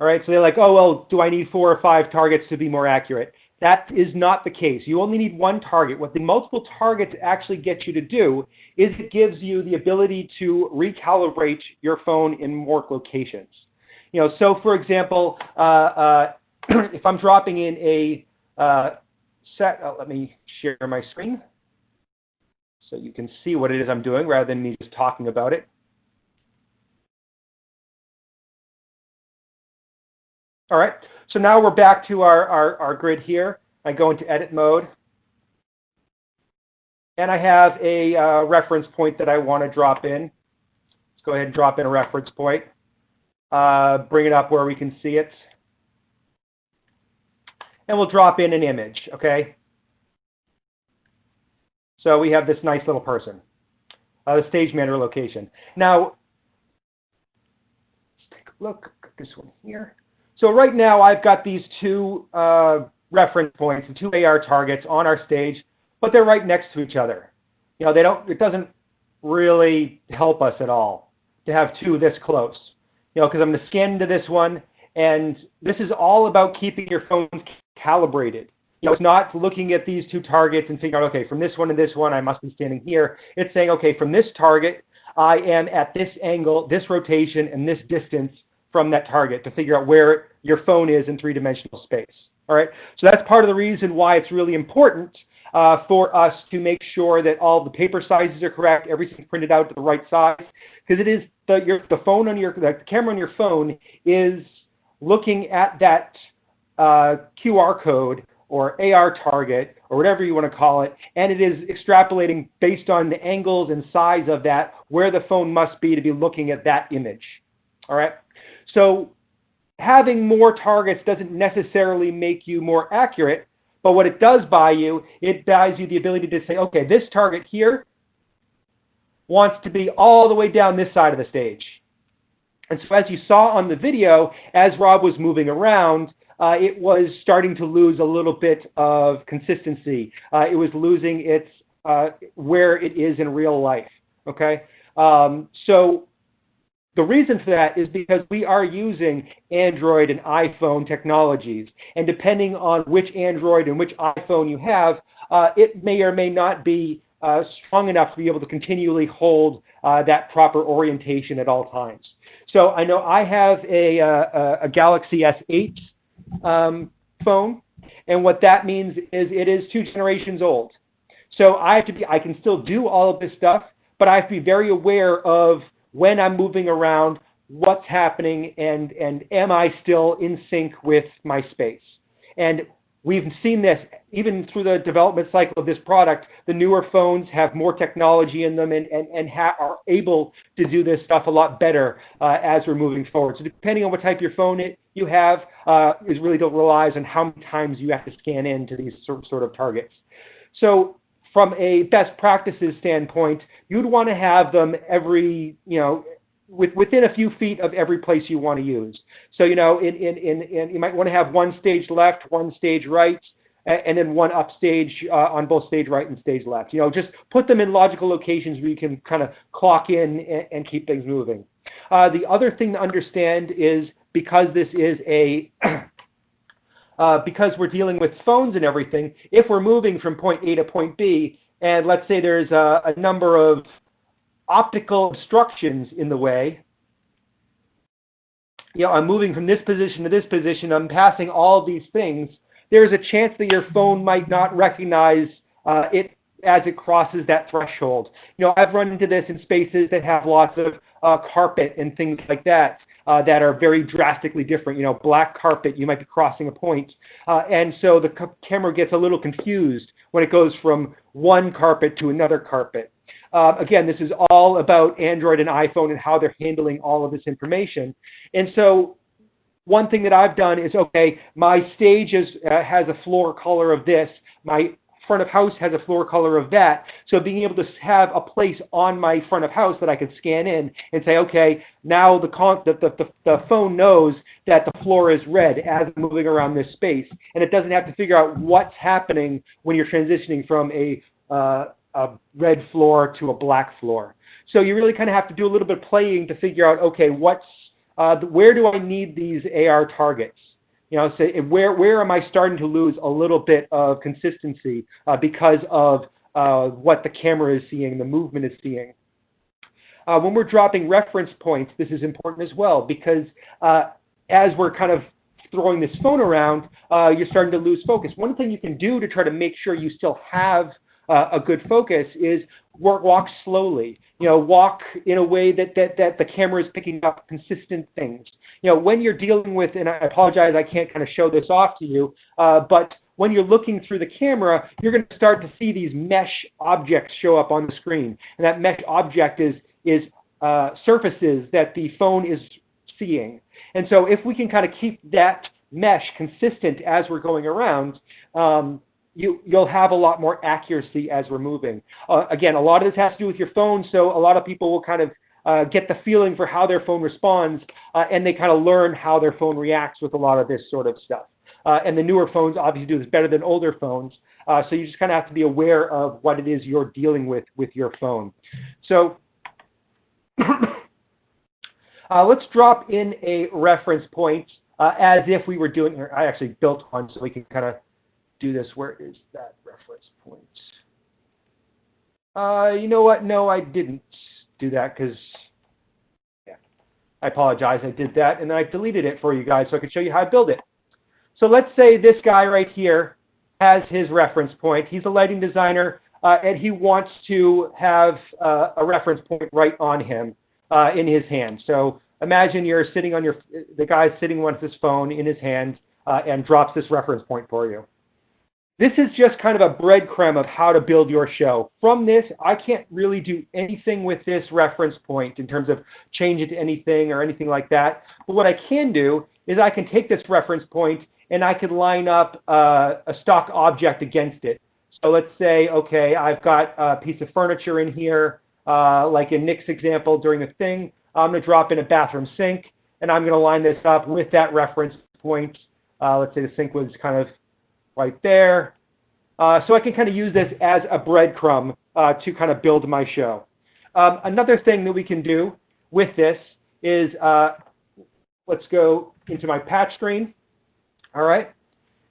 All right, so they're like, oh, well, do I need 4 or 5 targets to be more accurate? That is not the case. You only need one target. What the multiple targets actually get you to do is it gives you the ability to recalibrate your phone in more locations. You know, so for example, if I'm dropping in a let me share my screen so you can see what it is I'm doing rather than me just talking about it. All right, so now we're back to our grid here. I go into edit mode. And I have a reference point that I want to drop in. Let's go ahead and drop in a reference point. Bring it up where we can see it. And we'll drop in an image, okay? So we have this nice little person, the stage manager location. Now, let's take a look at this one here. So right now I've got these 2 reference points, the 2 AR targets on our stage, but they're right next to each other. You know, it doesn't really help us at all to have 2 this close. You know, because I'm going to scan into this one, and this is all about keeping your phone calibrated. You know, it's not looking at these 2 targets and figuring out, okay, from this one to this one, I must be standing here. It's saying, okay, from this target, I am at this angle, this rotation, and this distance from that target to figure out where your phone is in 3-dimensional space. All right, so that's part of the reason why it's really important for us to make sure that all the paper sizes are correct, everything's printed out to the right size, because it is the phone on the camera on your phone is looking at that QR code or AR target or whatever you want to call it, and it is extrapolating based on the angles and size of that where the phone must be to be looking at that image. All right, so having more targets doesn't necessarily make you more accurate, but what it does buy you, it buys you the ability to say, okay, this target here wants to be all the way down this side of the stage. And so as you saw on the video, as Rob was moving around, it was starting to lose a little bit of consistency. It was losing its where it is in real life, okay? So the reason for that is because we are using Android and iPhone technologies. And depending on which Android and which iPhone you have, it may or may not be strong enough to be able to continually hold that proper orientation at all times. So I know I have a Galaxy S8 phone, and what that means is it is 2 generations old. So I can still do all of this stuff, but I have to be very aware of when I'm moving around, what's happening, and am I still in sync with my space? And we've seen this even through the development cycle of this product. The newer phones have more technology in them and are able to do this stuff a lot better as we're moving forward. So depending on what type of your phone you have, it really relies on how many times you have to scan into these sort of targets. So from a best practices standpoint, you'd want to have them every, within a few feet of every place you want to use. So, you know, you might want to have one stage left, one stage right, and then one upstage on both stage right and stage left. You know, just put them in logical locations where you can kind of clock in and keep things moving. The other thing to understand is, because this is a because we're dealing with phones and everything, if we're moving from point A to point B, and let's say there's a number of optical obstructions in the way, you know, I'm moving from this position to this position, I'm passing all of these things, there's a chance that your phone might not recognize it as it crosses that threshold. You know, I've run into this in spaces that have lots of carpet and things like that. That are very drastically different. You know, black carpet, you might be crossing a point. And so the camera gets a little confused when it goes from one carpet to another carpet. Again, this is all about Android and iPhone and how they're handling all of this information. And so one thing that I've done is, okay, my stage has a floor color of this. My front of house has a floor color of that. So being able to have a place on my front of house that I can scan in and say, okay, now the phone knows that the floor is red as I'm moving around this space, and it doesn't have to figure out what's happening when you're transitioning from a red floor to a black floor. So you really kind of have to do a little bit of playing to figure out, okay, where do I need these AR targets? You know, so where am I starting to lose a little bit of consistency because of what the camera is seeing, the movement is seeing. When we're dropping reference points, this is important as well, because as we're kind of throwing this phone around, you're starting to lose focus. One thing you can do to try to make sure you still have a good focus is walk slowly. You know, walk in a way that the camera is picking up consistent things. You know, when you're dealing with, and I apologize, I can't kind of show this off to you, but when you're looking through the camera, you're going to start to see these mesh objects show up on the screen. And that mesh object is surfaces that the phone is seeing. And so if we can kind of keep that mesh consistent as we're going around, you'll have a lot more accuracy as we're moving. Again, a lot of this has to do with your phone, so a lot of people will kind of get the feeling for how their phone responds, and they kind of learn how their phone reacts with a lot of this sort of stuff. And the newer phones obviously do this better than older phones, so you just kind of have to be aware of what it is you're dealing with your phone. So let's drop in a reference point as if we were doing, I actually built one so we can kind of do this. Where is that reference point? You know what? No, I didn't do that because, yeah, I apologize. I did that and then I deleted it for you guys so I could show you how to build it. So let's say this guy right here has his reference point. He's a lighting designer and he wants to have a reference point right on him in his hand. So imagine you're sitting on the guy's sitting with his phone in his hand and drops this reference point for you. This is just kind of a breadcrumb of how to build your show. From this, I can't really do anything with this reference point in terms of change it to anything or anything like that. But what I can do is I can take this reference point and I can line up a stock object against it. So let's say, okay, I've got a piece of furniture in here, like in Nick's example during the thing. I'm going to drop in a bathroom sink, and I'm going to line this up with that reference point. Let's say the sink was kind of right there. So I can kind of use this as a breadcrumb to kind of build my show. Another thing that we can do with this is, let's go into my patch screen. All right.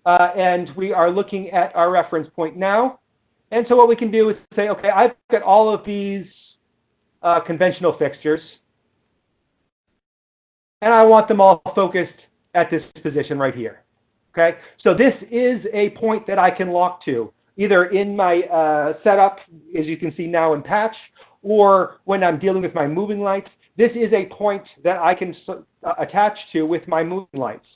And we are looking at our reference point now. And so what we can do is say, okay, I've got all of these conventional fixtures, and I want them all focused at this position right here. Okay, so this is a point that I can lock to, either in my setup, as you can see now in patch, or when I'm dealing with my moving lights. This is a point that I can attach to with my moving lights.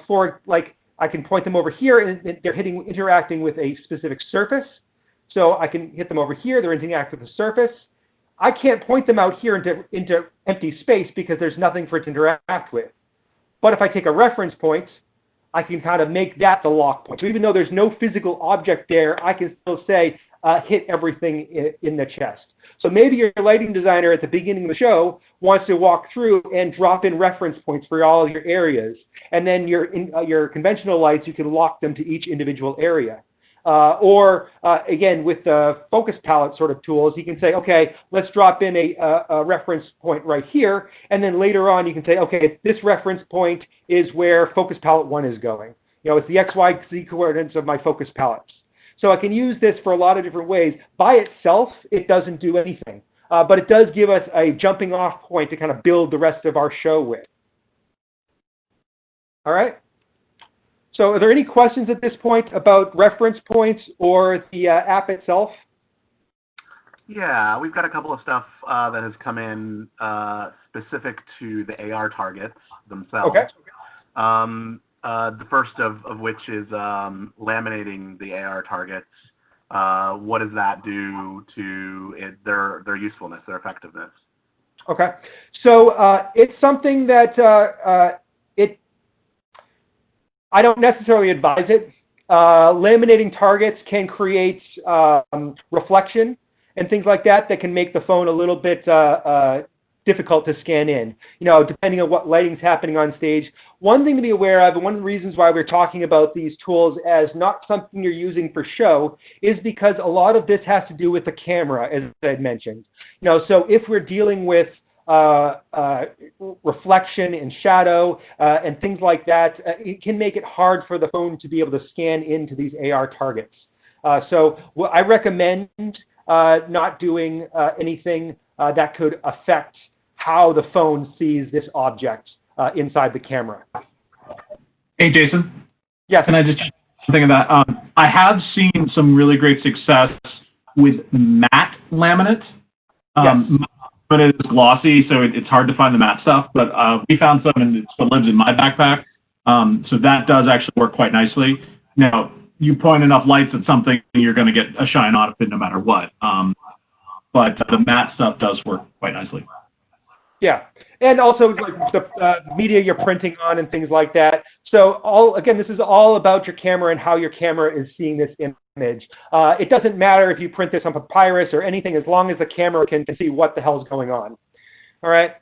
For like, I can point them over here, and they're interacting with a specific surface. So I can hit them over here, they're interacting with the surface. I can't point them out here into empty space because there's nothing for it to interact with. But if I take a reference point, I can kind of make that the lock point. So even though there's no physical object there, I can still say, hit everything in the chest. So maybe your lighting designer at the beginning of the show wants to walk through and drop in reference points for all of your areas. And then your conventional lights, you can lock them to each individual area. Again, with the focus palette sort of tools, you can say, okay, let's drop in a reference point right here. And then later on, you can say, okay, this reference point is where focus palette 1 is going. You know, it's the X, Y, Z coordinates of my focus palettes. So I can use this for a lot of different ways. By itself, it doesn't do anything. But it does give us a jumping off point to kind of build the rest of our show with. All right? So are there any questions at this point about reference points or the app itself? Yeah, we've got a couple of stuff that has come in specific to the AR targets themselves. Okay. The first of which is laminating the AR targets. What does that do to their usefulness, their effectiveness? Okay. So it's something that I don't necessarily advise it. Laminating targets can create reflection and things like that can make the phone a little bit difficult to scan in, you know, depending on what lighting's happening on stage. One thing to be aware of, and one of the reasons why we're talking about these tools as not something you're using for show, is because a lot of this has to do with the camera, as I mentioned. You know, so if we're dealing with reflection and shadow and things like that, it can make it hard for the phone to be able to scan into these AR targets. So I recommend not doing anything that could affect how the phone sees this object inside the camera. Hey, Jason. Yes. Can I just think of that? I have seen some really great success with matte laminate. Yes. But it is glossy, so it's hard to find the matte stuff. But we found some, and it still lives in my backpack. So that does actually work quite nicely. Now, you point enough lights at something, you're going to get a shine on it no matter what. But the matte stuff does work quite nicely. Yeah. And also like the media you're printing on and things like that. So again, this is all about your camera and how your camera is seeing this image. It doesn't matter if you print this on papyrus or anything, as long as the camera can see what the hell's going on. All right.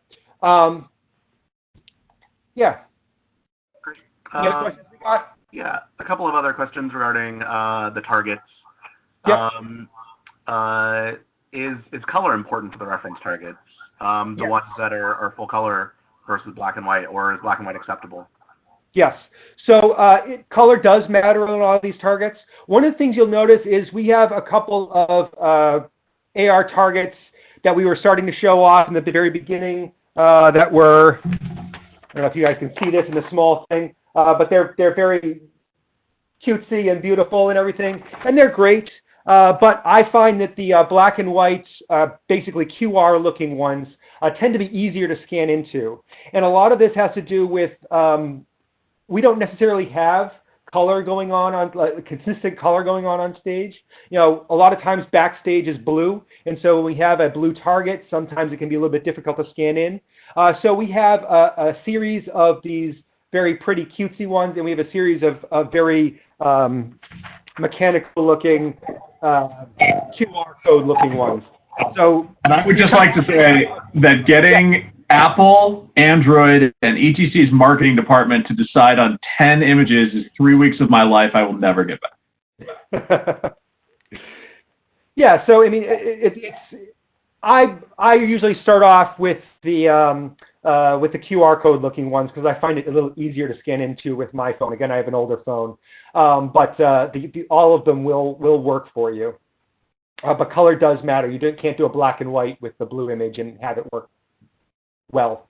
Yeah. Great. Any other questions we got? Yeah, a couple of other questions regarding the targets. Yep. Is color important for the reference targets? The Yes. ones that are full color versus black and white, or is black and white acceptable? Yes. So color does matter on all of these targets. One of the things you'll notice is we have a couple of AR targets that we were starting to show off in the very beginning that were, I don't know if you guys can see this in the small thing, but they're very cutesy and beautiful and everything, and they're great. But I find that the black and white, basically QR-looking ones, tend to be easier to scan into. And a lot of this has to do with we don't necessarily have color going on consistent color going on stage. You know, a lot of times backstage is blue, and so when we have a blue target, sometimes it can be a little bit difficult to scan in. So we have a series of these very pretty cutesy ones, and we have a series of very mechanical-looking QR code-looking ones. So, and I would just like to say that getting Apple, Android, and ETC's marketing department to decide on 10 images is 3 weeks of my life I will never get back. Yeah, so I mean, I usually start off with the QR code looking ones because I find it a little easier to scan into with my phone. Again, I have an older phone, but all of them will work for you. But color does matter. You can't do a black and white with the blue image and have it work well.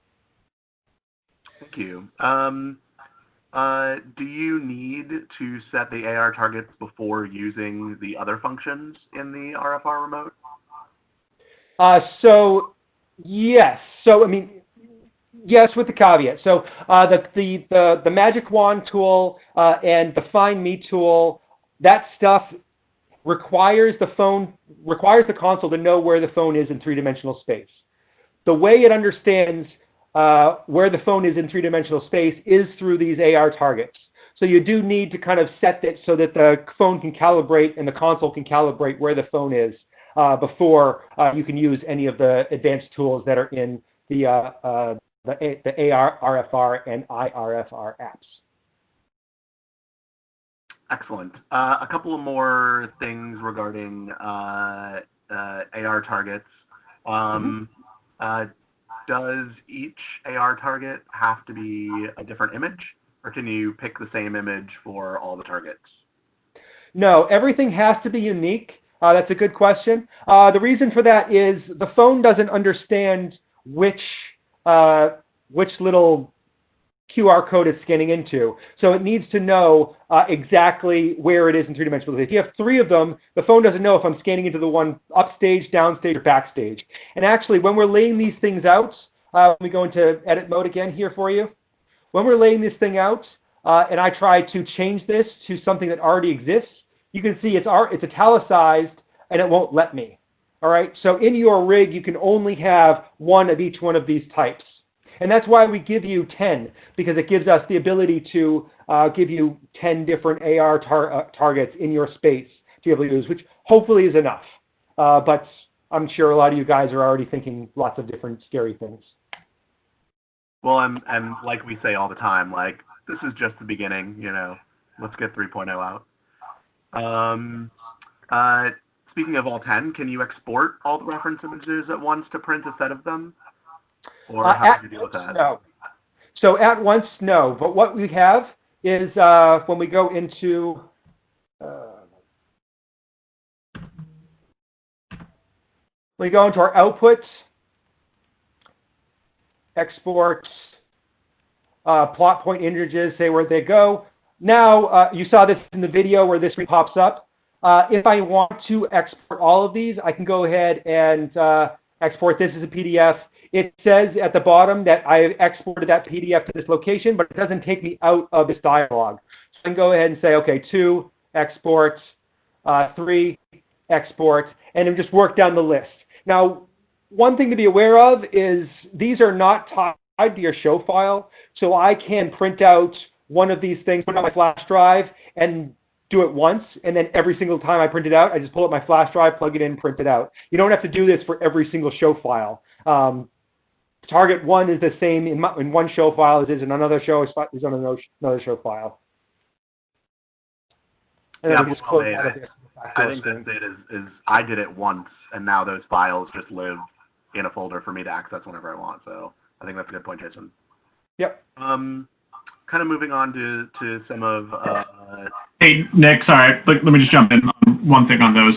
Thank you. Do you need to set the AR targets before using the other functions in the RFR remote? So yes. So I mean, yes, with the caveat. So the Magic Wand tool and the Find Me tool, that stuff requires the console to know where the phone is in three-dimensional space. The way it understands where the phone is in three-dimensional space is through these AR targets. So you do need to kind of set it so that the phone can calibrate and the console can calibrate where the phone is before you can use any of the advanced tools that are in the AR, RFR, and IRFR apps. Excellent. A couple of more things regarding AR targets. Does each AR target have to be a different image, or can you pick the same image for all the targets? No, everything has to be unique. That's a good question. The reason for that is the phone doesn't understand which little QR code it's scanning into. So it needs to know exactly where it is in three-dimensional space. If you have 3 of them, the phone doesn't know if I'm scanning into the one upstage, downstage, or backstage. And actually, when we're laying these things out, let me go into edit mode again here for you. When we're laying this thing out, and I try to change this to something that already exists, you can see it's italicized, and it won't let me. All right, so in your rig, you can only have 1 of each one of these types. And that's why we give you 10, because it gives us the ability to give you 10 different AR targets in your space to be able to use, which hopefully is enough. But I'm sure a lot of you guys are already thinking lots of different scary things. Well, and like we say all the time, like, this is just the beginning, you know. Let's get 3.0 out. Speaking of all 10, can you export all the reference images at once to print a set of them? Or how do you deal with that? No. So at once, no. But what we have is when we go into our outputs, export, plot point images, say where they go. Now, you saw this in the video where this pops up. If I want to export all of these, I can go ahead and export this as a PDF. It says at the bottom that I exported that PDF to this location, but it doesn't take me out of this dialog. So I can go ahead and say, okay, 2, export, 3, export, and then just work down the list. Now, one thing to be aware of is these are not tied to your show file, so I can print out one of these things, put it on my flash drive, and do it once, and then every single time I print it out, I just pull up my flash drive, plug it in, print it out. You don't have to do this for every single show file. Target 1 is the same in one show file as is in another show, is on another show file. And yeah, then just close out of this. I think that's it, is I did it once, and now those files just live in a folder for me to access whenever I want. So I think that's a good point, Jason. Yep. Kind of moving on to some of... Hey, Nick, sorry, let me just jump in on one thing on those.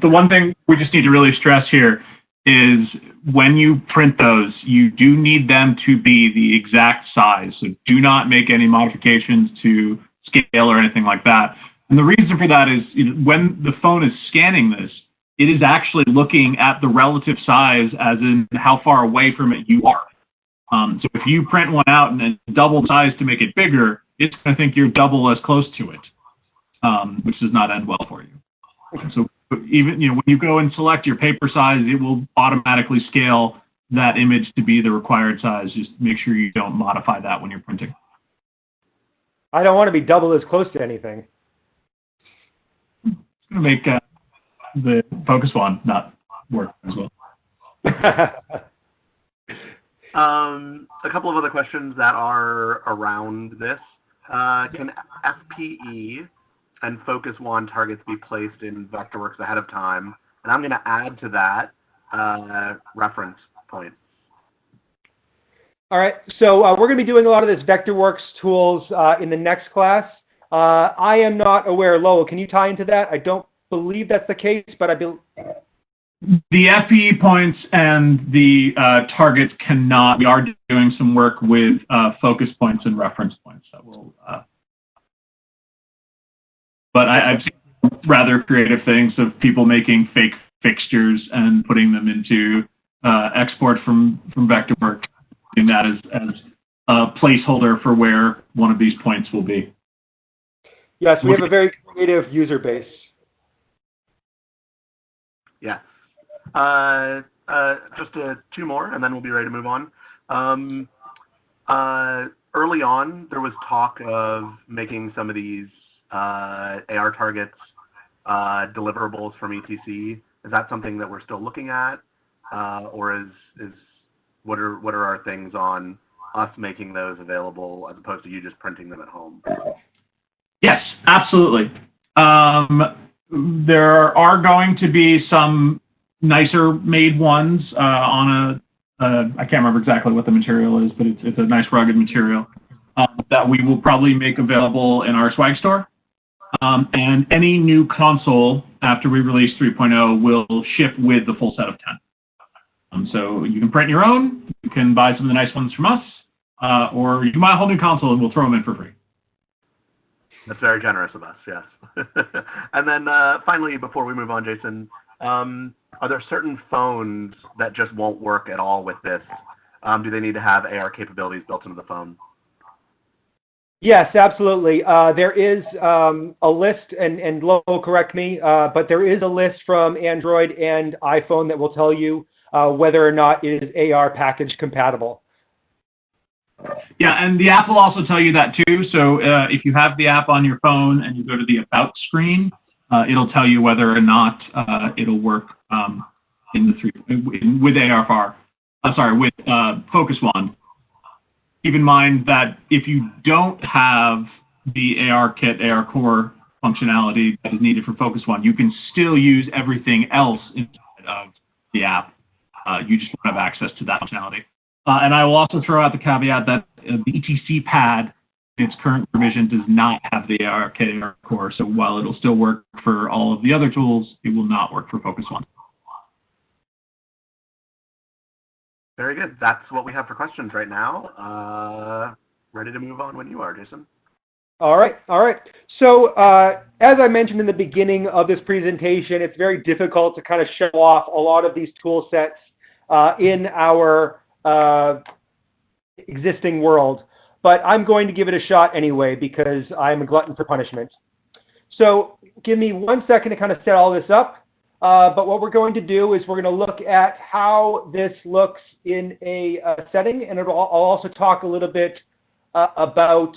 The one thing we just need to really stress here is when you print those, you do need them to be the exact size. So do not make any modifications to scale or anything like that. And the reason for that is, when the phone is scanning this, it is actually looking at the relative size as in how far away from it you are. So if you print one out and then double the size to make it bigger, it's going to think you're double as close to it, which does not end well for you. So even when you go and select your paper size, it will automatically scale that image to be the required size. Just make sure you don't modify that when you're printing. I don't want to be double as close to anything. It's going to make the focus one not work as well. A couple of other questions that are around this. Can FPE and focus wand targets be placed in Vectorworks ahead of time? And I'm going to add to that reference point. All right, so we're going to be doing a lot of this Vectorworks tools in the next class. I am not aware, Lowell, can you tie into that? I don't believe that's the case, but I believe... The FPE points and the targets cannot. We are doing some work with focus points and reference points that will... But I've seen rather creative things of people making fake fixtures and putting them into export from Vectorworks, using that as a placeholder for where one of these points will be. Yes, we have a very creative user base. Yeah. Just 2 more, and then we'll be ready to move on. early on, there was talk of making some of these AR targets deliverables from ETC. Is that something that we're still looking at, or what are our things on us making those available as opposed to you just printing them at home? Yes, absolutely. There are going to be some nicer made ones on I can't remember exactly what the material is, but it's a nice rugged material that we will probably make available in our swag store. And any new console after we release 3.0 will ship with the full set of 10. So you can print your own, you can buy some of the nice ones from us, or you can buy a whole new console and we'll throw them in for free. That's very generous of us, yes. And then finally, before we move on, Jason, are there certain phones that just won't work at all with this? Do they need to have AR capabilities built into the phone? Yes, absolutely. There is a list, and Lo will correct me, but there is a list from Android and iPhone that will tell you whether or not it is AR package compatible. Yeah, and the app will also tell you that too. So if you have the app on your phone and you go to the About screen, it'll tell you whether or not it'll work with AR, with Focus One. Keep in mind that if you don't have the AR Kit, AR Core functionality that is needed for Focus One, you can still use everything else inside of the app. You just don't have access to that functionality. And I will also throw out the caveat that the ETC pad, in its current provision, does not have the AR Kit, AR Core. So while it'll still work for all of the other tools, it will not work for Focus One. Very good. That's what we have for questions right now. Ready to move on when you are, Jason. All right. So as I mentioned in the beginning of this presentation, it's very difficult to kind of show off a lot of these tool sets in our existing world. But I'm going to give it a shot anyway because I'm a glutton for punishment. So give me 1 second to kind of set all this up. But what we're going to do is we're going to look at how this looks in a setting, and I'll also talk a little bit about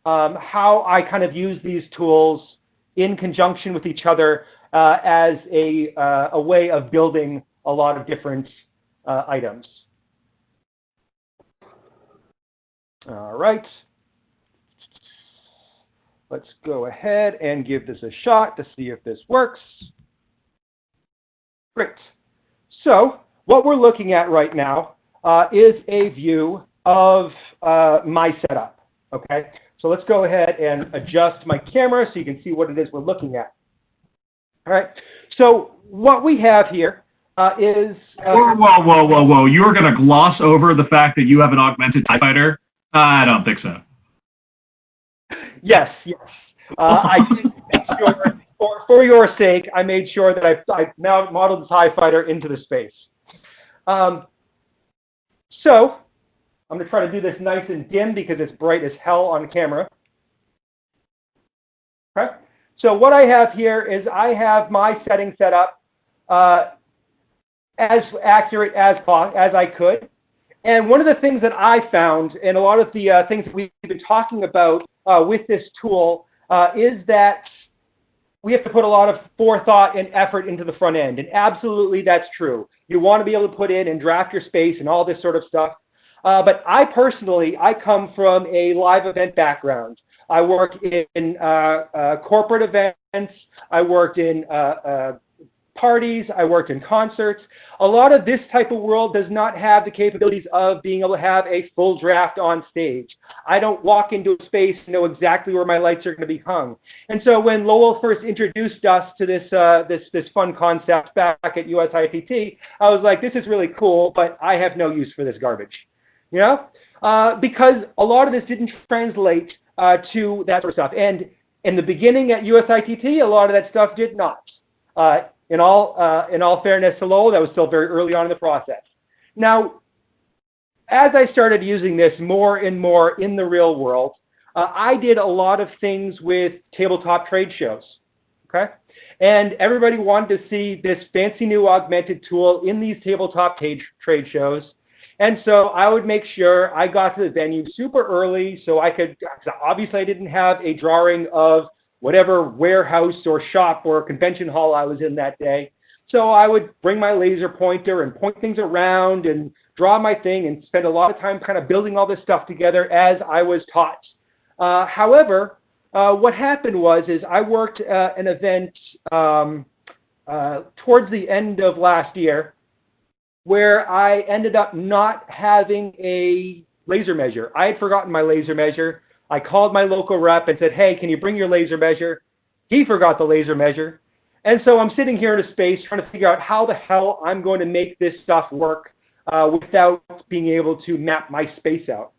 how I kind of use these tools in conjunction with each other as a way of building a lot of different items. All right. Let's go ahead and give this a shot to see if this works. Great. So what we're looking at right now is a view of my setup. Okay. So let's go ahead and adjust my camera so you can see what it is we're looking at. All right. So what we have here is... Whoa. You're going to gloss over the fact that you have an augmented TIE fighter? I don't think so. Yes. I did make sure, for your sake, I made sure that I now modeled the TIE fighter into the space. So I'm going to try to do this nice and dim because it's bright as hell on camera. Okay. So what I have here is I have my setting set up as accurate as I could. And one of the things that I found, and a lot of the things that we've been talking about with this tool, is that we have to put a lot of forethought and effort into the front end. And absolutely, that's true. You want to be able to put in and draft your space and all this sort of stuff. But I personally, I come from a live event background. I work in corporate events. I worked in parties. I worked in concerts. A lot of this type of world does not have the capabilities of being able to have a full draft on stage. I don't walk into a space and know exactly where my lights are going to be hung. And so when Lowell first introduced us to this this fun concept back at USITT, I was like, this is really cool, but I have no use for this garbage. You know? Because a lot of this didn't translate to that sort of stuff. And in the beginning at USITT, a lot of that stuff did not. In all fairness to Lowell, that was still very early on in the process. Now, as I started using this more and more in the real world, I did a lot of things with tabletop trade shows, okay? And everybody wanted to see this fancy new augmented tool in these tabletop trade shows. And so I would make sure I got to the venue super early so I could, obviously I didn't have a drawing of whatever warehouse or shop or convention hall I was in that day. So I would bring my laser pointer and point things around and draw my thing and spend a lot of time kind of building all this stuff together as I was taught. However, what happened was I worked an event towards the end of last year where I ended up not having a laser measure. I had forgotten my laser measure. I called my local rep and said, hey, can you bring your laser measure? He forgot the laser measure. And so I'm sitting here in a space trying to figure out how the hell I'm going to make this stuff work without being able to map my space out.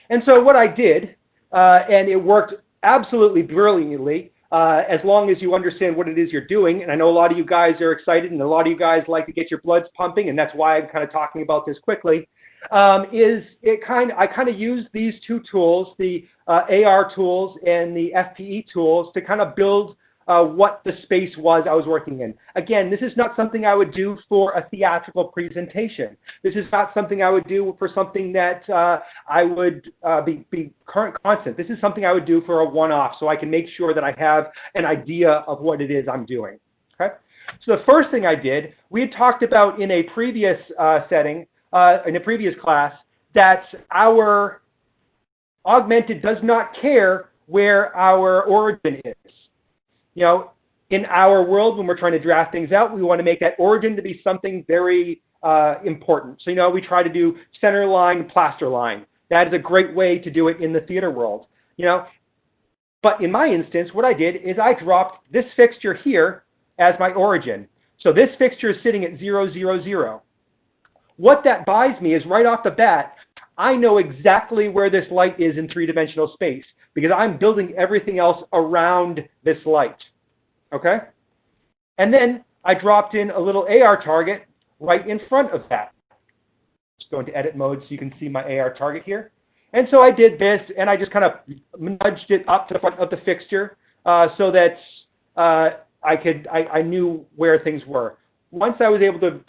And so what I did, and it worked absolutely brilliantly, as long as you understand what it is you're doing, and I know a lot of you guys are excited, and a lot of you guys like to get your bloods pumping, and that's why I'm kind of talking about this quickly, I kind of use these two tools, the AR tools and the FPE tools, to kind of build what the space was I was working in. Again, this is not something I would do for a theatrical presentation. This is not something I would do for something that I would be current constant. This is something I would do for a one-off so I can make sure that I have an idea of what it is I'm doing. Okay? So the first thing I did, we had talked about in a previous setting, in a previous class, that our augmented does not care where our origin is. You know, in our world, when we're trying to draft things out, we want to make that origin to be something very important. So, you know, we try to do center line, plaster line. That is a great way to do it in the theater world, you know. But in my instance, what I did is I dropped this fixture here as my origin. So this fixture is sitting at 0, 0, 0. What that buys me is right off the bat, I know exactly where this light is in three-dimensional space because I'm building everything else around this light, okay? And then I dropped in a little AR target right in front of that. Just go into edit mode so you can see my AR target here. And so I did this, and I just kind of nudged it up to the front of the fixture so that I knew where things were. Once I was able to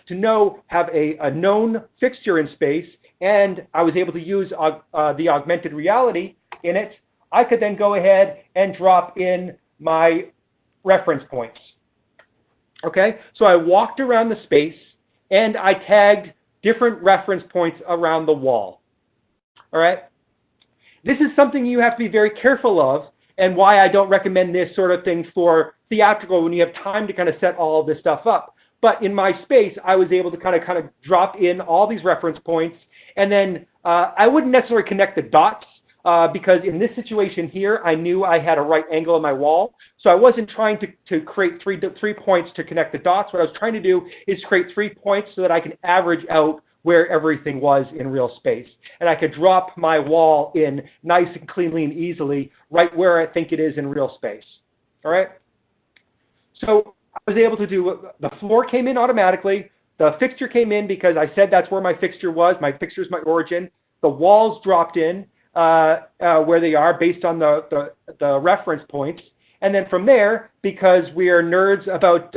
have a known fixture in space, and I was able to use the augmented reality in it, I could then go ahead and drop in my reference points. Okay, so I walked around the space and I tagged different reference points around the wall. All right, this is something you have to be very careful of, and why I don't recommend this sort of thing for theatrical when you have time to kind of set all of this stuff up. But in my space, I was able to kind of drop in all these reference points, and then I wouldn't necessarily connect the dots because in this situation here, I knew I had a right angle on my wall. So I wasn't trying to create three points to connect the dots. What I was trying to do is create 3 points so that I can average out where everything was in real space. And I could drop my wall in nice and cleanly and easily right where I think it is in real space. All right? So I was able to do, the floor came in automatically. The fixture came in because I said that's where my fixture was. My fixture is my origin. The walls dropped in where they are based on the reference points. And then from there, because we are nerds about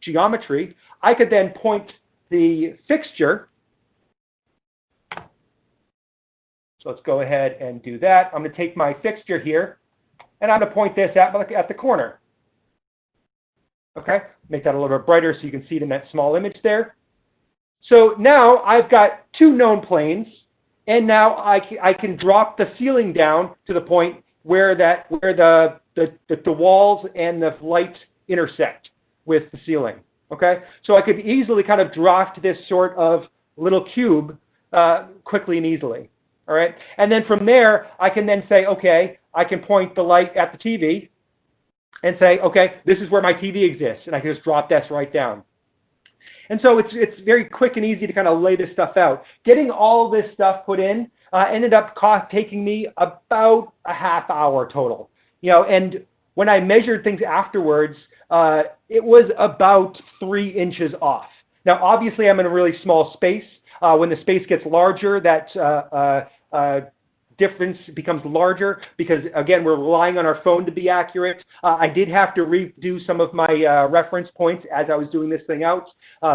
geometry, I could then point the fixture. So let's go ahead and do that. I'm going to take my fixture here, and I'm going to point this at the corner. Okay, make that a little bit brighter so you can see it in that small image there. So now I've got 2 known planes, and now I can drop the ceiling down to the point where the walls and the light intersect with the ceiling. Okay, so I could easily kind of draft this sort of little cube quickly and easily. All right, and then from there I can then say, okay, I can point the light at the TV and say, okay, this is where my TV exists, and I can just drop this right down. And so it's very quick and easy to kind of lay this stuff out. Getting all this stuff put in ended up taking me about a half hour total. You know, and when I measured things afterwards, it was about 3 inches off. Now, obviously, I'm in a really small space. When the space gets larger, that difference becomes larger because, again, we're relying on our phone to be accurate. I did have to redo some of my reference points as I was doing this thing out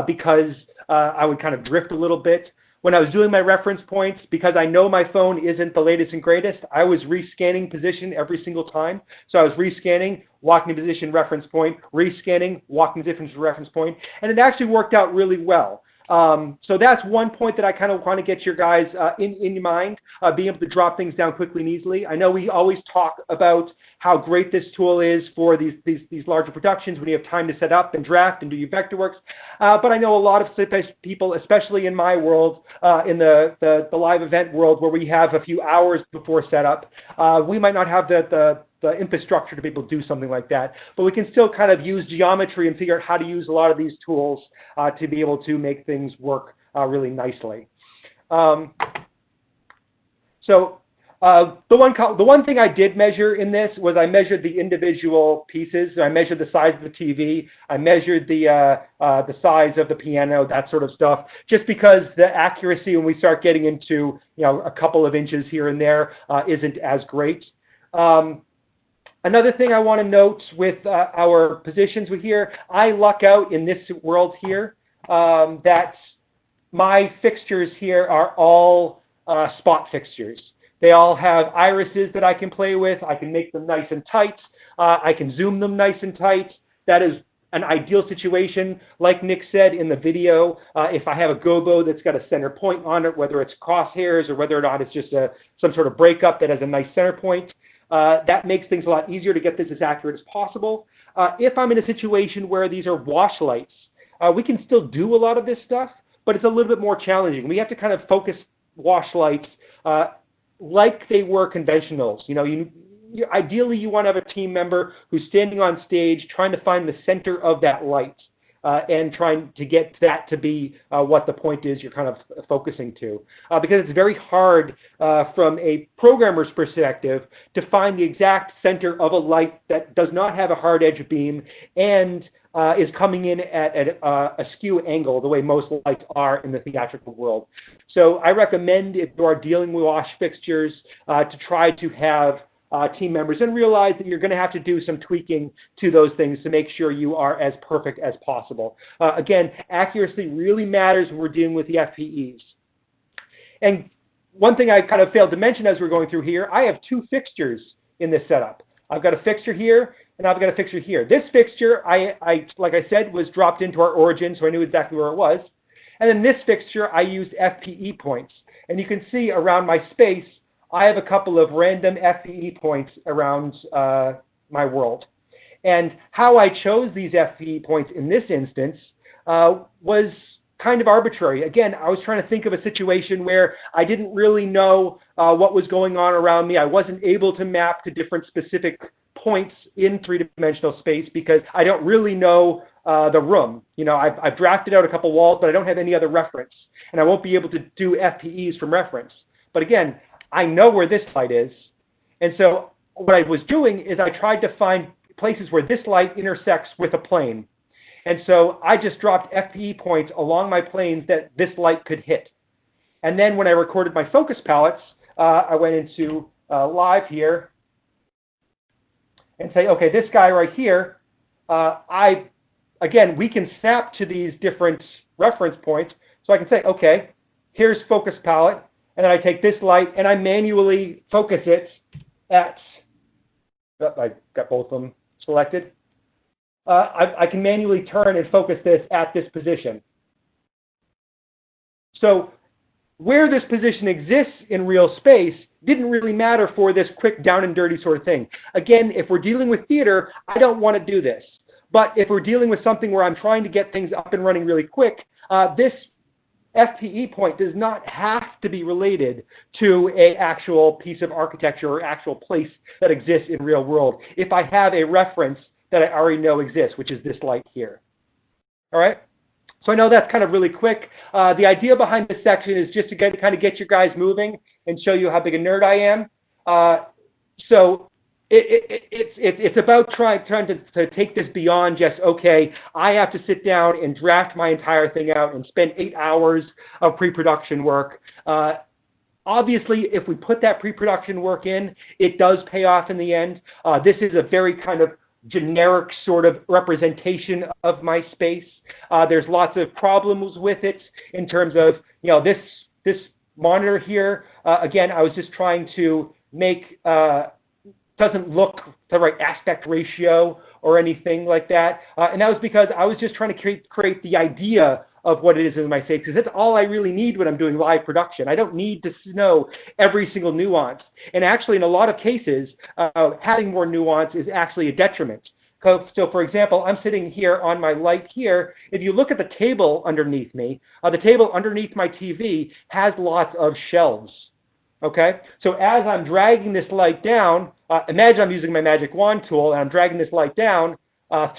because I would kind of drift a little bit. when I was doing my reference points, because I know my phone isn't the latest and greatest, I was rescanning position every single time. So I was rescanning, walking to position, reference point, rescanning, walking to different reference point, and it actually worked out really well. So that's one point that I kind of want to get your guys in mind, being able to drop things down quickly and easily. I know we always talk about how great this tool is for these larger productions when you have time to set up and draft and do your Vectorworks. But I know a lot of people, especially in my world, in the live event world, where we have a few hours before setup, we might not have the infrastructure to be able to do something like that. But we can still kind of use geometry and figure out how to use a lot of these tools to be able to make things work really nicely. So the one thing I did measure in this was I measured the individual pieces. I measured the size of the TV. I measured the size of the piano, that sort of stuff, just because the accuracy when we start getting into a couple of inches here and there isn't as great. Another thing I want to note with our positions here, I luck out in this world here that my fixtures here are all spot fixtures. They all have irises that I can play with. I can make them nice and tight. I can zoom them nice and tight. That is an ideal situation. Like Nick said in the video, if I have a gobo that's got a center point on it, whether it's crosshairs or whether or not it's just some sort of breakup that has a nice center point, that makes things a lot easier to get this as accurate as possible. If I'm in a situation where these are wash lights, we can still do a lot of this stuff, but it's a little bit more challenging. We have to kind of focus wash lights like they were conventionals. Ideally, you want to have a team member who's standing on stage trying to find the center of that light and trying to get that to be what the point is you're kind of focusing to. Because it's very hard from a programmer's perspective to find the exact center of a light that does not have a hard edge beam and is coming in at a skew angle the way most lights are in the theatrical world. So I recommend, if you are dealing with wash fixtures, to try to have team members and realize that you're going to have to do some tweaking to those things to make sure you are as perfect as possible. Again, accuracy really matters when we're dealing with the FPEs. And one thing I kind of failed to mention as we're going through here, I have two fixtures in this setup. I've got a fixture here and I've got a fixture here. This fixture, like I said, was dropped into our origin, so I knew exactly where it was. And then this fixture, I used FPE points. And you can see around my space, I have a couple of random FPE points around my world. And how I chose these FPE points in this instance was kind of arbitrary. Again, I was trying to think of a situation where I didn't really know what was going on around me. I wasn't able to map to different specific points in three-dimensional space because I don't really know the room. I've drafted out a couple walls, but I don't have any other reference. And I won't be able to do FPEs from reference. But again, I know where this light is, and so what I was doing is I tried to find places where this light intersects with a plane. And so I just dropped FPE points along my planes that this light could hit. And then when I recorded my focus palettes, I went into live here and say, okay, this guy right here, again, we can snap to these different reference points. So I can say, okay, here's focus palette. And then I take this light and I manually focus it at, I got both of them selected. I can manually turn and focus this at this position. So where this position exists in real space didn't really matter for this quick down and dirty sort of thing. Again, if we're dealing with theater, I don't want to do this. But if we're dealing with something where I'm trying to get things up and running really quick, this FPE point does not have to be related to an actual piece of architecture or actual place that exists in real world if I have a reference that I already know exists, which is this light here. All right? So I know that's kind of really quick. The idea behind this section is just to kind of get you guys moving and show you how big a nerd I am. So it's about trying to take this beyond just, okay, I have to sit down and draft my entire thing out and spend 8 hours of pre-production work. Obviously, if we put that pre-production work in, it does pay off in the end. This is a very kind of generic sort of representation of my space. There's lots of problems with it in terms of, this this monitor here, again, I was just trying to make, doesn't look the right aspect ratio or anything like that. And that was because I was just trying to create the idea of what it is in my safe, because that's all I really need when I'm doing live production. I don't need to know every single nuance. And actually, in a lot of cases, having more nuance is actually a detriment. So for example, I'm sitting here on my light here. If you look at the table underneath me, the table underneath my TV has lots of shelves. Okay, so as I'm dragging this light down, imagine I'm using my magic wand tool and I'm dragging this light down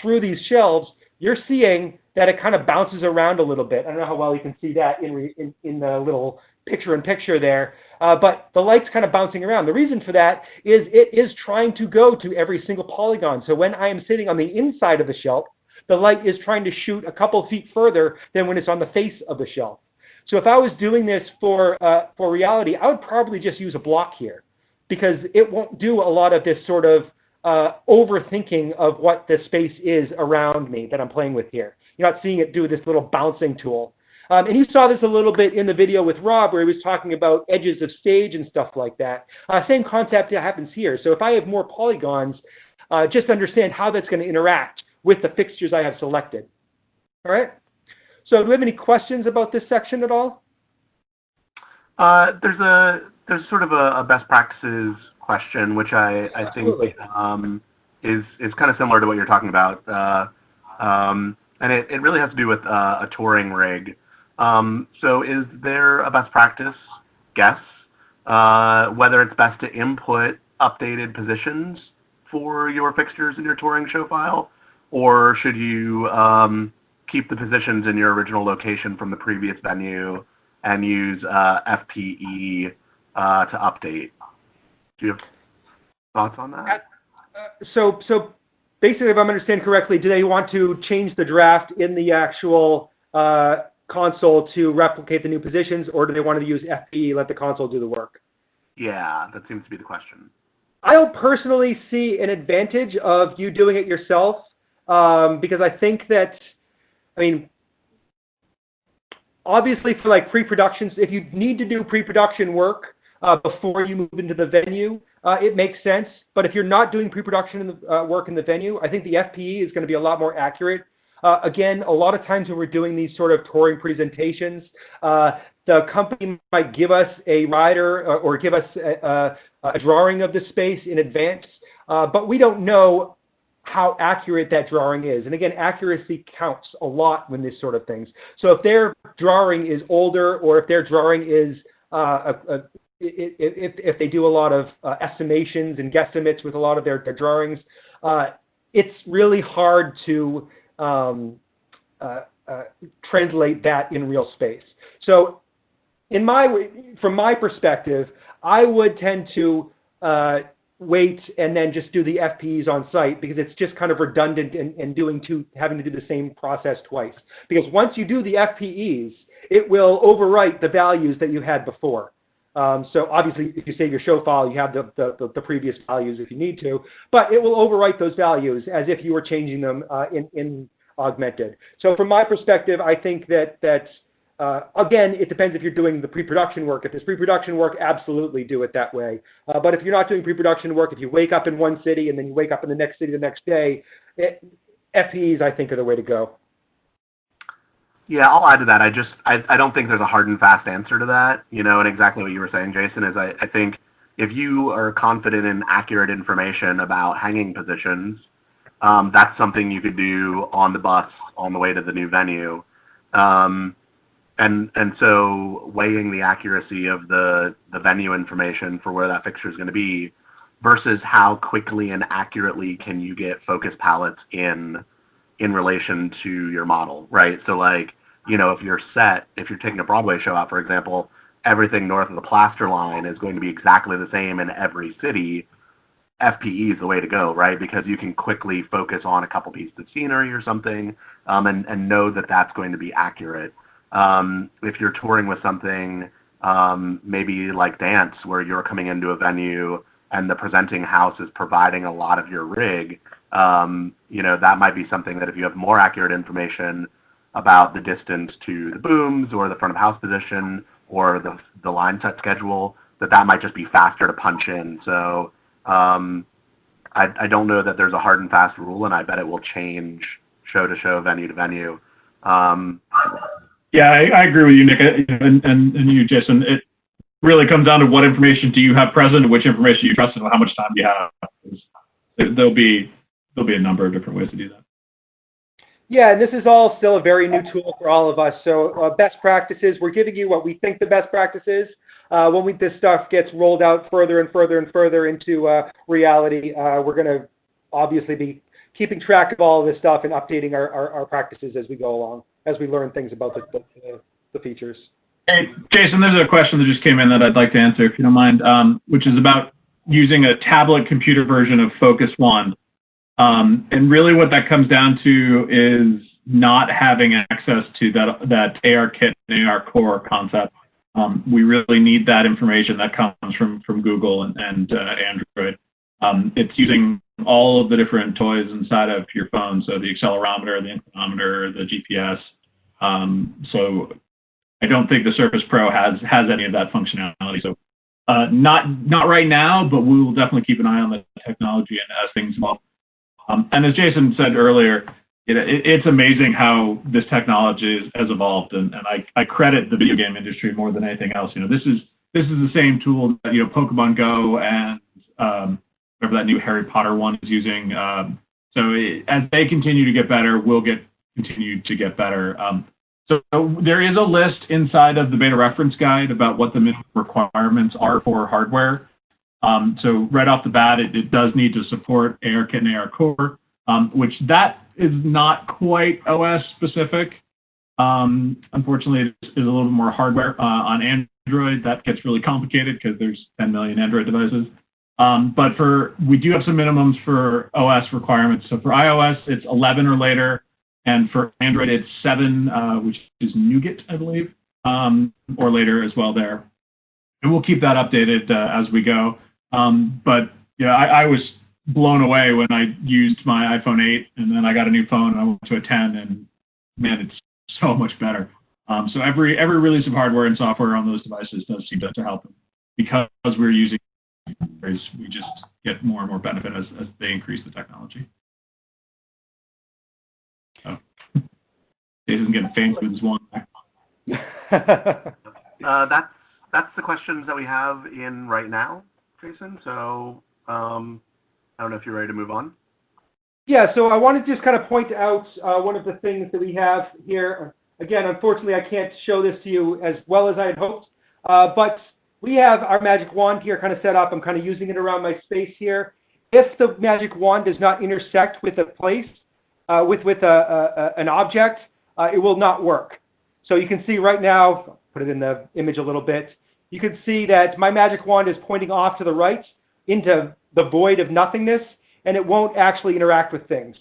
through these shelves, you're seeing that it kind of bounces around a little bit. I don't know how well you can see that in the little picture-in-picture there, but the light's kind of bouncing around. The reason for that is it is trying to go to every single polygon. So when I am sitting on the inside of the shelf, the light is trying to shoot a couple feet further than when it's on the face of the shelf. So if I was doing this for reality, I would probably just use a block here, because it won't do a lot of this sort of overthinking of what the space is around me that I'm playing with here. You're not seeing it do this little bouncing tool. And you saw this a little bit in the video with Rob, where he was talking about edges of stage and stuff like that. Same concept happens here. So if I have more polygons, just understand how that's going to interact with the fixtures I have selected. All right? So do we have any questions about this section at all? There's sort of a best practices question, which I think is kind of similar to what you're talking about. And it really has to do with a touring rig. So is there a best practice guess whether it's best to input updated positions for your fixtures in your touring show file, or should you keep the positions in your original location from the previous venue and use FPE to update? Do you have thoughts on that? So basically, if I'm understanding correctly, do they want to change the draft in the actual console to replicate the new positions, or do they want to use FPE, let the console do the work? Yeah, that seems to be the question. I don't personally see an advantage of you doing it yourself, because I think that, I mean, obviously for like pre-productions, if you need to do pre-production work before you move into the venue, it makes sense. But if you're not doing pre-production work in the venue, I think the FPE is going to be a lot more accurate. Again, a lot of times when we're doing these sort of touring presentations, the company might give us a rider or give us a drawing of the space in advance, but we don't know how accurate that drawing is. And again, accuracy counts a lot when this sort of things. So if their drawing is older, or if their drawing is, if they do a lot of estimations and guesstimates with a lot of their drawings, it's really hard to translate that in real space. So from my perspective, I would tend to wait and then just do the FPEs on site, because it's just kind of redundant and having to do the same process twice. Because once you do the FPEs, it will overwrite the values that you had before. So obviously, if you save your show file, you have the previous values if you need to, but it will overwrite those values as if you were changing them in Augmented. So from my perspective, I think that again, it depends if you're doing the pre-production work. If it's pre-production work, absolutely do it that way. But if you're not doing pre-production work, if you wake up in one city and then you wake up in the next city the next day, FPEs, I think, are the way to go. Yeah, I'll add to that. I don't think there's a hard and fast answer to that, and exactly what you were saying, Jason, is I think if you are confident in accurate information about hanging positions, that's something you could do on the bus on the way to the new venue. And so weighing the accuracy of the venue information for where that fixture is going to be versus how quickly and accurately can you get focus palettes in relation to your model, right? So like, if you're taking a Broadway show out, for example, everything north of the plaster line is going to be exactly the same in every city. FPE is the way to go, right? Because you can quickly focus on a couple pieces of scenery or something, and know that that's going to be accurate. If you're touring with something maybe like dance, where you're coming into a venue and the presenting house is providing a lot of your rig, that might be something that if you have more accurate information about the distance to the booms or the front of house position or the line set schedule, that might just be faster to punch in. So I don't know that there's a hard and fast rule, and I bet it will change show to show, venue to venue. Yeah, I agree with you, Nick, and you, Jason. It really comes down to what information do you have present, and which information you trust, and how much time do you have. There'll be a number of different ways to do that. Yeah, and this is all still a very new tool for all of us. So best practices, we're giving you what we think the best practice is. When this stuff gets rolled out further and further and further into reality, we're going to obviously be keeping track of all of this stuff and updating our practices as we go along, as we learn things about the features. Hey, Jason, there's a question that just came in that I'd like to answer, if you don't mind, which is about using a tablet computer version of Focus One. And really what that comes down to is not having access to that AR kit and AR core concept. We really need that information that comes from Google and Android. It's using all of the different toys inside of your phone, so the accelerometer, the inclinometer, the GPS. So I don't think the Surface Pro has any of that functionality. So not right now, but we will definitely keep an eye on the technology and as things evolve. And as Jason said earlier, it's amazing how this technology has evolved, and I credit the video game industry more than anything else. This is the same tool that Pokemon Go and whatever that new Harry Potter one is using. So as they continue to get better, we'll continue to get better. So there is a list inside of the beta reference guide about what the minimum requirements are for hardware. So right off the bat, it does need to support ARKit and AR Core, which that is not quite OS specific. Unfortunately, it is a little bit more hardware. On Android, that gets really complicated because there's 10 million Android devices. But we do have some minimums for OS requirements. So for iOS, it's 11 or later, and for Android, it's 7, which is Nougat, I believe, or later as well there. And we'll keep that updated as we go. But yeah, I was blown away when I used my iPhone 8, and then I got a new phone and I went to a 10, and man, it's so much better. So every release of hardware and software on those devices does seem to help them, because we're using it, we just get more and more benefit as they increase the technology. So Jason's getting famous with his one. That's the questions that we have in right now, Jason. So I don't know if you're ready to move on. Yeah, so I wanted to just kind of point out one of the things that we have here. Again, unfortunately, I can't show this to you as well as I had hoped, but we have our magic wand here kind of set up. I'm kind of using it around my space here. If the magic wand does not intersect with a place, with an object, it will not work. So you can see right now, put it in the image a little bit, you can see that my magic wand is pointing off to the right into the void of nothingness, and it won't actually interact with things.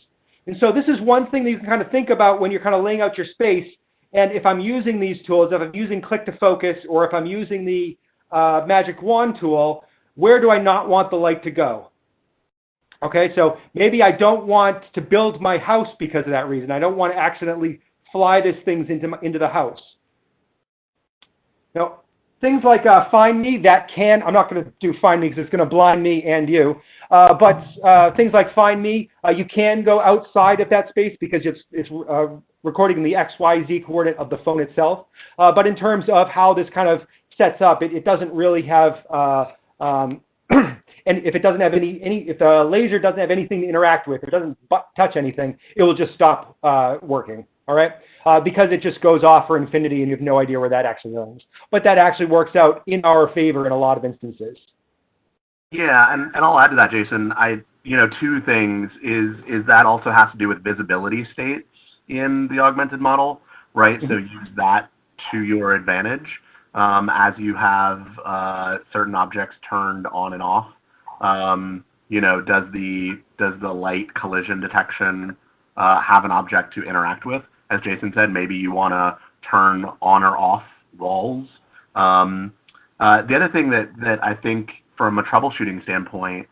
And so this is one thing that you can kind of think about when you're kind of laying out your space. And if I'm using these tools, if I'm using click to focus, or if I'm using the magic wand tool, where do I not want the light to go? Okay, so maybe I don't want to build my house because of that reason. I don't want to accidentally fly these things into the house. Now, things like Find Me, I'm not going to do Find Me because it's going to blind me and you. But things like Find Me, you can go outside of that space because it's recording the XYZ coordinate of the phone itself. But in terms of how this kind of sets up, it doesn't really have, and if it doesn't have if the laser doesn't have anything to interact with, it doesn't touch anything, it will just stop working. All right, because it just goes off for infinity and you have no idea where that actually goes. But that actually works out in our favor in a lot of instances. Yeah, and I'll add to that, Jason. Two things is that also has to do with visibility states in the augmented model, right? So use that to your advantage as you have certain objects turned on and off. Does the light collision detection have an object to interact with? As Jason said, maybe you want to turn on or off walls. The other thing that I think from a troubleshooting standpoint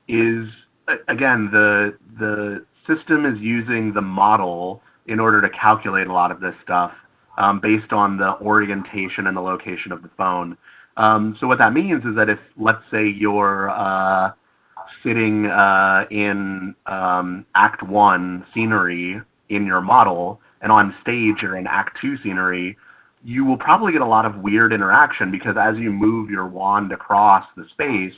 is, again, the system is using the model in order to calculate a lot of this stuff based on the orientation and the location of the phone. So what that means is that if, let's say, you're sitting in Act 1 scenery in your model, and on stage you're in Act 2 scenery, you will probably get a lot of weird interaction because as you move your wand across the space,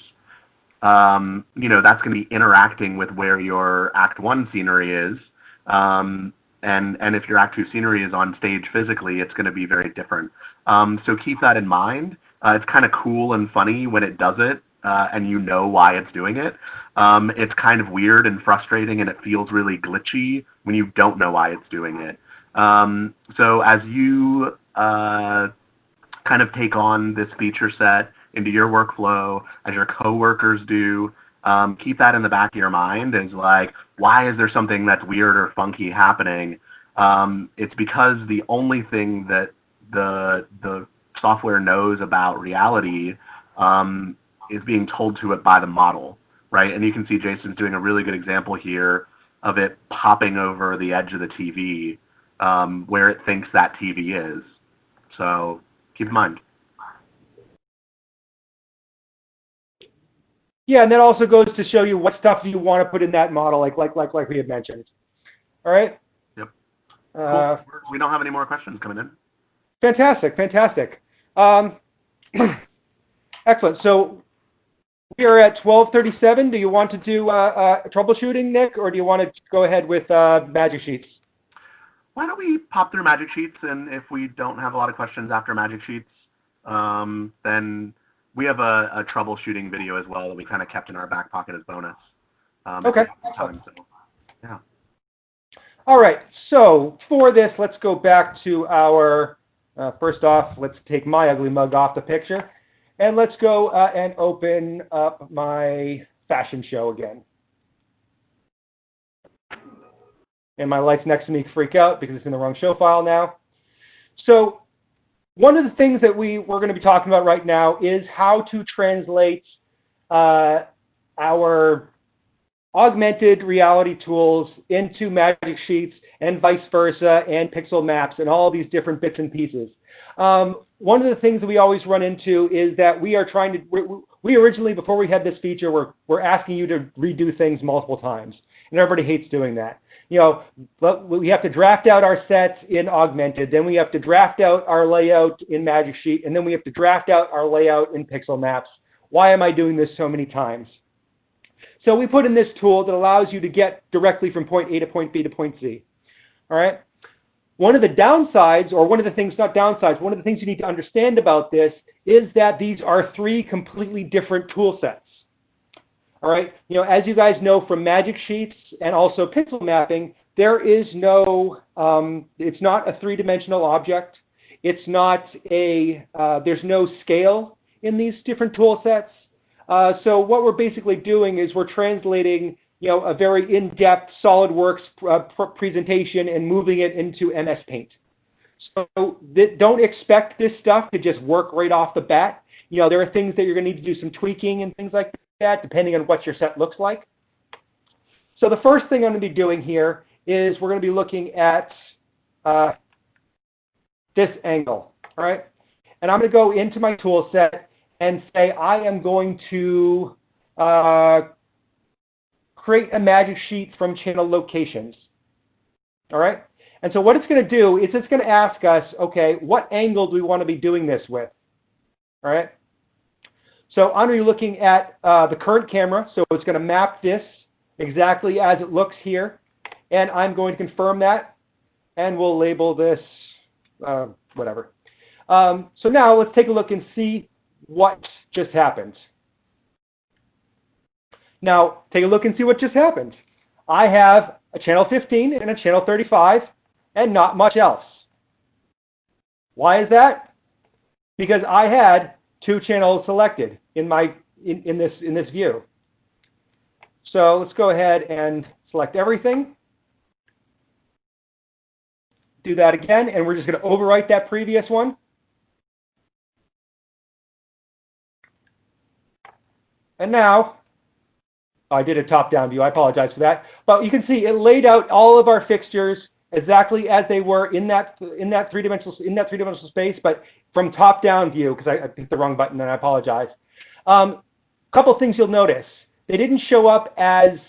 that's going to be interacting with where your Act 1 scenery is. And if your Act 2 scenery is on stage physically, it's going to be very different. So keep that in mind. It's kind of cool and funny when it does it, and you know why it's doing it. It's kind of weird and frustrating, and it feels really glitchy when you don't know why it's doing it. So as you kind of take on this feature set into your workflow, as your coworkers do, keep that in the back of your mind as like, why is there something that's weird or funky happening? It's because the only thing that the software knows about reality is being told to it by the model, right? And you can see Jason's doing a really good example here of it popping over the edge of the TV where it thinks that TV is. So keep in mind. Yeah, and that also goes to show you what stuff do you want to put in that model, like we had mentioned. All right? Yep. Cool. We don't have any more questions coming in. Fantastic, fantastic. Excellent. So we are at 12:37. Do you want to do troubleshooting, Nick, or do you want to go ahead with Magic Sheets? Why don't we pop through Magic Sheets, and if we don't have a lot of questions after Magic Sheets, then we have a troubleshooting video as well that we kind of kept in our back pocket as bonus. Okay. Time, so, yeah. All right. So for this, let's go back to our, first off, let's take my ugly mug off the picture. And let's go and open up my fashion show again. And my lights next to me freak out because it's in the wrong show file now. So one of the things that we're going to be talking about right now is how to translate our augmented reality tools into Magic Sheets and vice versa, and pixel maps and all these different bits and pieces. One of the things that we always run into is that we are trying to, we originally, before we had this feature, we're asking you to redo things multiple times, and everybody hates doing that. You know, we have to draft out our sets in Augmented, then we have to draft out our layout in Magic Sheet, and then we have to draft out our layout in Pixel Maps. Why am I doing this so many times? So we put in this tool that allows you to get directly from point A to point B to point C. All right? One of the downsides, or one of the things, not downsides, one of the things you need to understand about this is that these are three completely different tool sets. All right, you know, as you guys know from Magic Sheets and also pixel mapping, there is no, it's not a three-dimensional object. It's not a, there's no scale in these different tool sets. So what we're basically doing is we're translating, you know, a very in-depth SolidWorks presentation and moving it into MS Paint. So don't expect this stuff to just work right off the bat. You know, there are things that you're going to need to do some tweaking and things like that, depending on what your set looks like. So the first thing I'm going to be doing here is we're going to be looking at this angle, all right? And I'm going to go into my tool set and say I am going to create a Magic Sheet from channel locations, all right? And so what it's going to do is it's going to ask us, okay, what angle do we want to be doing this with, all right? So I'm going to be looking at the current camera, so it's going to map this exactly as it looks here, and I'm going to confirm that, and we'll label this whatever. So now let's take a look and see what just happened. Now, take a look and see what just happened. I have a channel 15 and a channel 35, and not much else. Why is that? Because I had two channels selected in this view. So let's go ahead and select everything. Do that again, and we're just going to overwrite that previous one. And now, I did a top-down view. I apologize for that. But you can see it laid out all of our fixtures exactly as they were in that three-dimensional space, but from top-down view, because I hit the wrong button and I apologize. Couple things you'll notice. They didn't show up as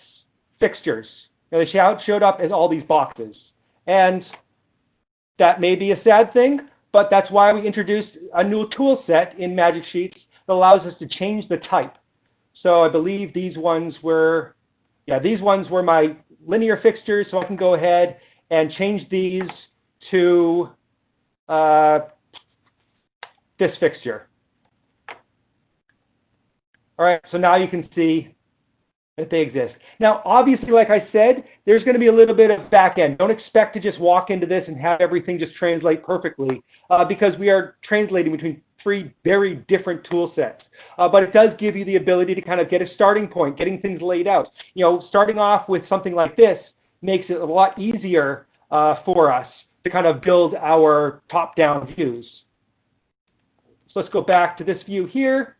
fixtures. They showed up as all these boxes. And that may be a sad thing, but that's why we introduced a new tool set in Magic Sheets that allows us to change the type. So I believe these ones were my linear fixtures, so I can go ahead and change these to this fixture. All right, so now you can see that they exist. Now, obviously, like I said, there's going to be a little bit of back end. Don't expect to just walk into this and have everything just translate perfectly, because we are translating between 3 very different tool sets. But it does give you the ability to kind of get a starting point, getting things laid out. You know, starting off with something like this makes it a lot easier for us to kind of build our top-down views. So let's go back to this view here.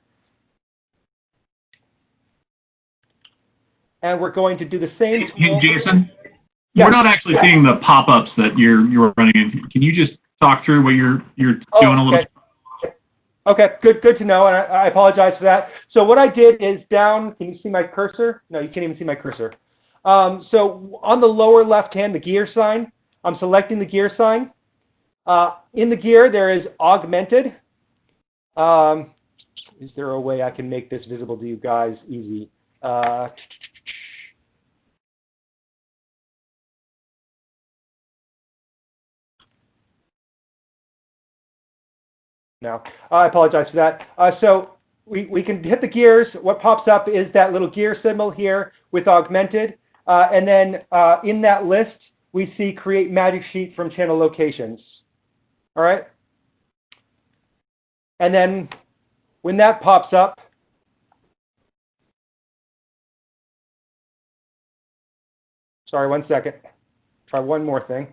And we're going to do the same. Hey, Jason, yeah. We're not actually seeing the pop-ups that you're running into. Can you just talk through what you're doing a little? Okay, good to know, and I apologize for that. So what I did is down. Can you see my cursor? No, you can't even see my cursor. So on the lower left-hand, the gear sign. I'm selecting the gear sign. In the gear, there is augmented. Is there a way I can make this visible to you guys easy? No, I apologize for that. So we can hit the gears. What pops up is that little gear symbol here with augmented. And then in that list, we see create magic sheet from channel locations. All right. And then when that pops up, sorry, one second. Try one more thing.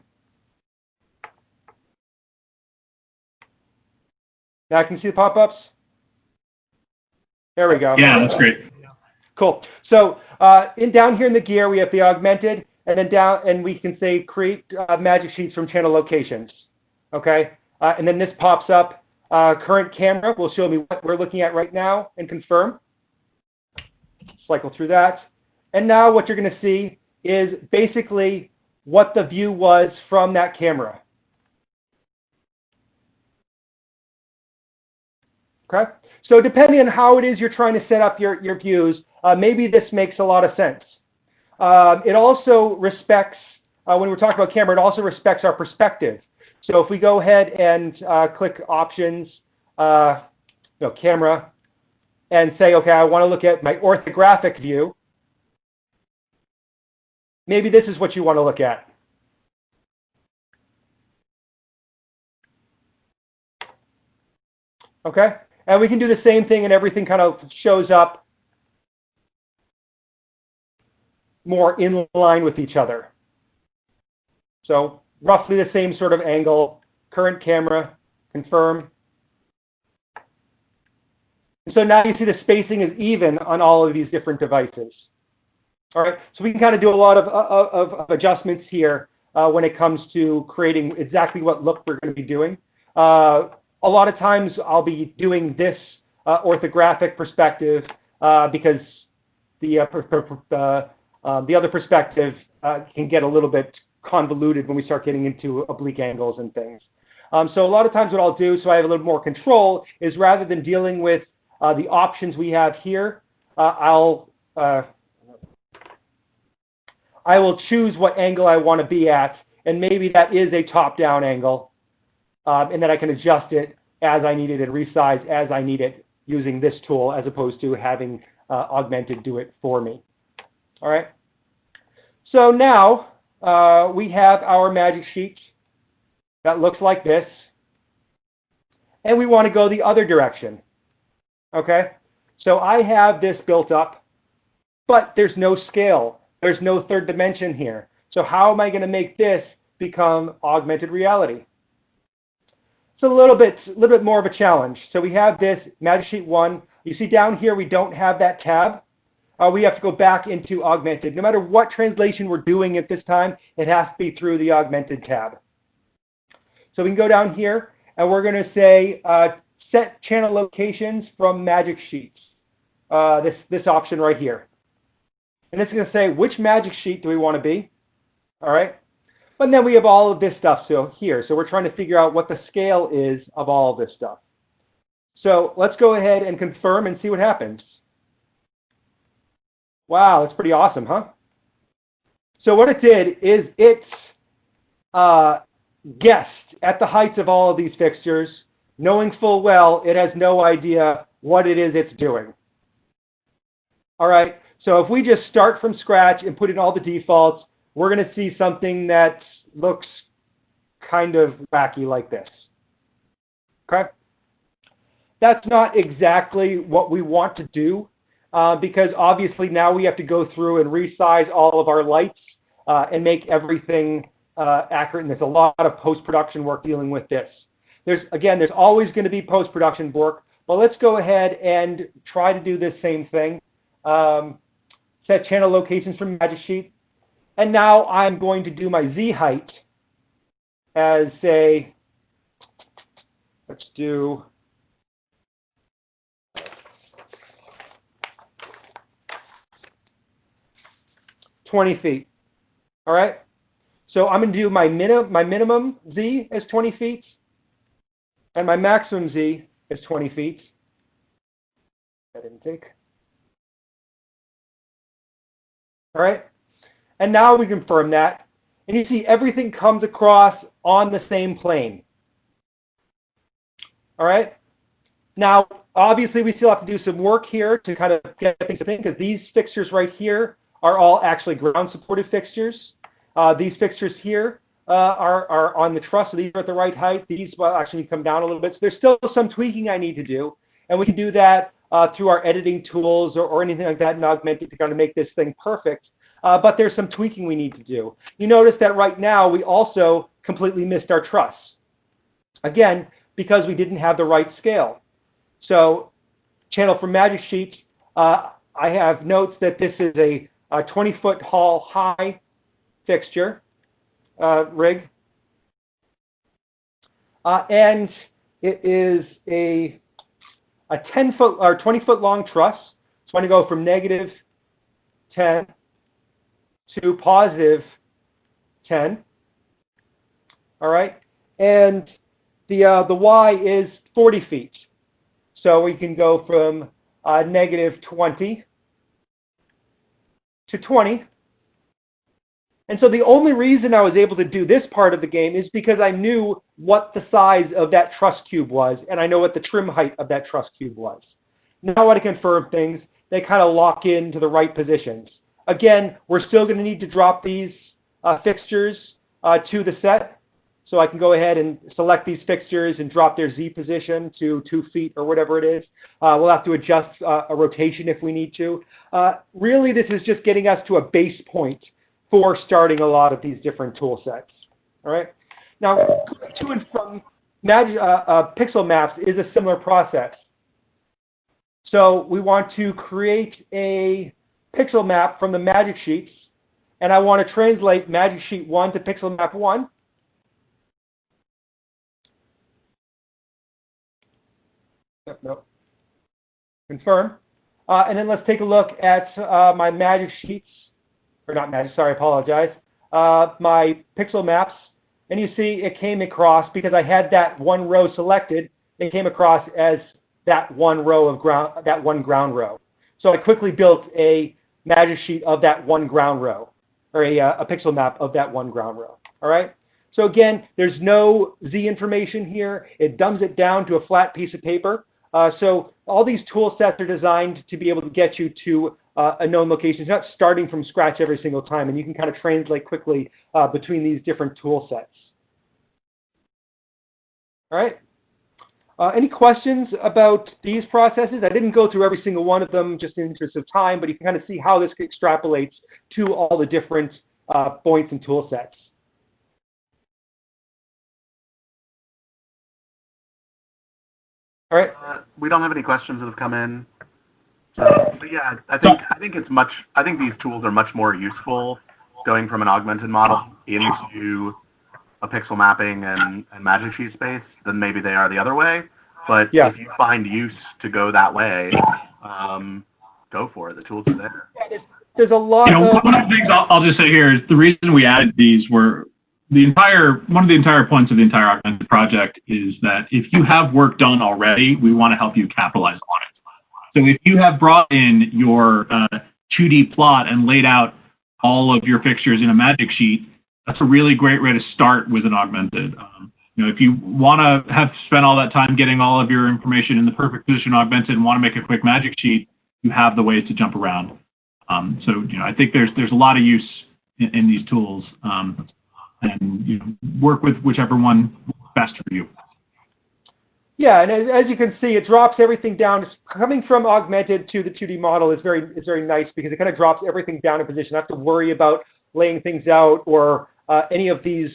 Now I can see the pop-ups. There we go. Yeah, that's great. Cool. So down here in the gear, we have the augmented, and then down, and we can say create magic sheets from channel locations. Okay. And then this pops up. Current camera will show me what we're looking at right now and confirm. Cycle through that. And now what you're going to see is basically what the view was from that camera. Okay, so depending on how it is you're trying to set up your views, maybe this makes a lot of sense. It also respects, when we're talking about camera, it also respects our perspective. So if we go ahead and click Options, Camera, and say, okay, I want to look at my orthographic view, maybe this is what you want to look at. Okay? And we can do the same thing and everything kind of shows up more in line with each other. So roughly the same sort of angle, current camera, confirm. And so now you see the spacing is even on all of these different devices. All right, so we can kind of do a lot of adjustments here when it comes to creating exactly what look we're going to be doing. A lot of times I'll be doing this orthographic perspective because the other perspective can get a little bit convoluted when we start getting into oblique angles and things. So a lot of times what I'll do, so I have a little more control, is rather than dealing with the options we have here, I will choose what angle I want to be at, and maybe that is a top-down angle. And then I can adjust it as I need it and resize as I need it using this tool as opposed to having Augmented do it for me. All right. So now we have our magic sheet that looks like this. And we want to go the other direction. Okay. So I have this built up, but there's no scale. There's no third dimension here. So how am I going to make this become augmented reality? It's a little bit more of a challenge. So we have this Magic Sheet 1. You see down here we don't have that tab. we have to go back into Augmented. No matter what translation we're doing at this time, it has to be through the Augmented tab. So we can go down here, and we're going to say set channel locations from Magic Sheets. This option right here. And it's going to say which Magic Sheet do we want to be. All right. And then we have all of this stuff here. So we're trying to figure out what the scale is of all of this stuff. So let's go ahead and confirm and see what happens. Wow, that's pretty awesome, huh? So what it did is it guessed at the heights of all of these fixtures, knowing full well it has no idea what it is it's doing. All right, so if we just start from scratch and put in all the defaults, we're going to see something that looks kind of wacky like this. Okay? That's not exactly what we want to do because obviously now we have to go through and resize all of our lights and make everything accurate. And there's a lot of post-production work dealing with this. There's always going to be post-production work, but let's go ahead and try to do this same thing. Set channel locations from Magic Sheet. And now I'm going to do my Z height as, say, let's do 20 feet. All right? So I'm going to do my minimum Z as 20 feet, and my maximum Z is 20 feet. That didn't take. All right? And now we confirm that. And you see everything comes across on the same plane. All right? Now, obviously, we still have to do some work here to kind of get things to think, because these fixtures right here are all actually ground-supported fixtures. These fixtures here are on the truss, so these are at the right height. These will actually come down a little bit. So there's still some tweaking I need to do, and we can do that through our editing tools or anything like that in Augmented to kind of make this thing perfect. But there's some tweaking we need to do. You notice that right now we also completely missed our truss. Again, because we didn't have the right scale. So channel from Magic Sheet, I have notes that this is a 20-foot high fixture rig. And it is a 10-foot or 20-foot long truss. So I'm going to go from -10 to +10. All right, and the Y is 40 feet. So we can go from -20 to 20. And so the only reason I was able to do this part of the game is because I knew what the size of that truss cube was, and I know what the trim height of that truss cube was. Now I want to confirm things. They kind of lock into the right positions. Again, we're still going to need to drop these fixtures to the set. So I can go ahead and select these fixtures and drop their Z position to 2 feet or whatever it is. We'll have to adjust a rotation if we need to. Really, this is just getting us to a base point for starting a lot of these different tool sets. All right. Now, to and from pixel maps is a similar process. So we want to create a pixel map from the Magic Sheets, and I want to translate Magic Sheet 1 to pixel map 1. No. Confirm. And then let's take a look at my Magic Sheets, or not Magic, sorry, I apologize. My pixel maps, and you see it came across, because I had that one row selected, it came across as that one row of ground, that one ground row. So I quickly built a Magic Sheet of that one ground row, or a pixel map of that one ground row. All right. So again, there's no Z information here. It dumbs it down to a flat piece of paper. So all these tool sets are designed to be able to get you to a known location. It's not starting from scratch every single time, and you can kind of translate quickly between these different tool sets. All right. Any questions about these processes? I didn't go through every single one of them just in the interest of time, but you can kind of see how this extrapolates to all the different points and tool sets. All right. We don't have any questions that have come in. But yeah, I think these tools are much more useful going from an augmented model into a pixel mapping and magic sheet space than maybe they are the other way. But Yeah. if you find use to go that way, go for it. The tools are there. There's a lot of... One of the things I'll just say here is the reason we added these were one of the entire points of the entire Augmented project is that if you have work done already, we want to help you capitalize on it. So if you have brought in your 2D plot and laid out all of your fixtures in a magic sheet, that's a really great way to start with an Augmented. If you want to have spent all that time getting all of your information in the perfect position Augmented and want to make a quick magic sheet, you have the ways to jump around. I think there's a lot of use in these tools, and work with whichever one works best for you. Yeah, and as you can see, it drops everything down. Coming from Augmented to the 2D model is very nice because it kind of drops everything down in position. I don't have to worry about laying things out or any of these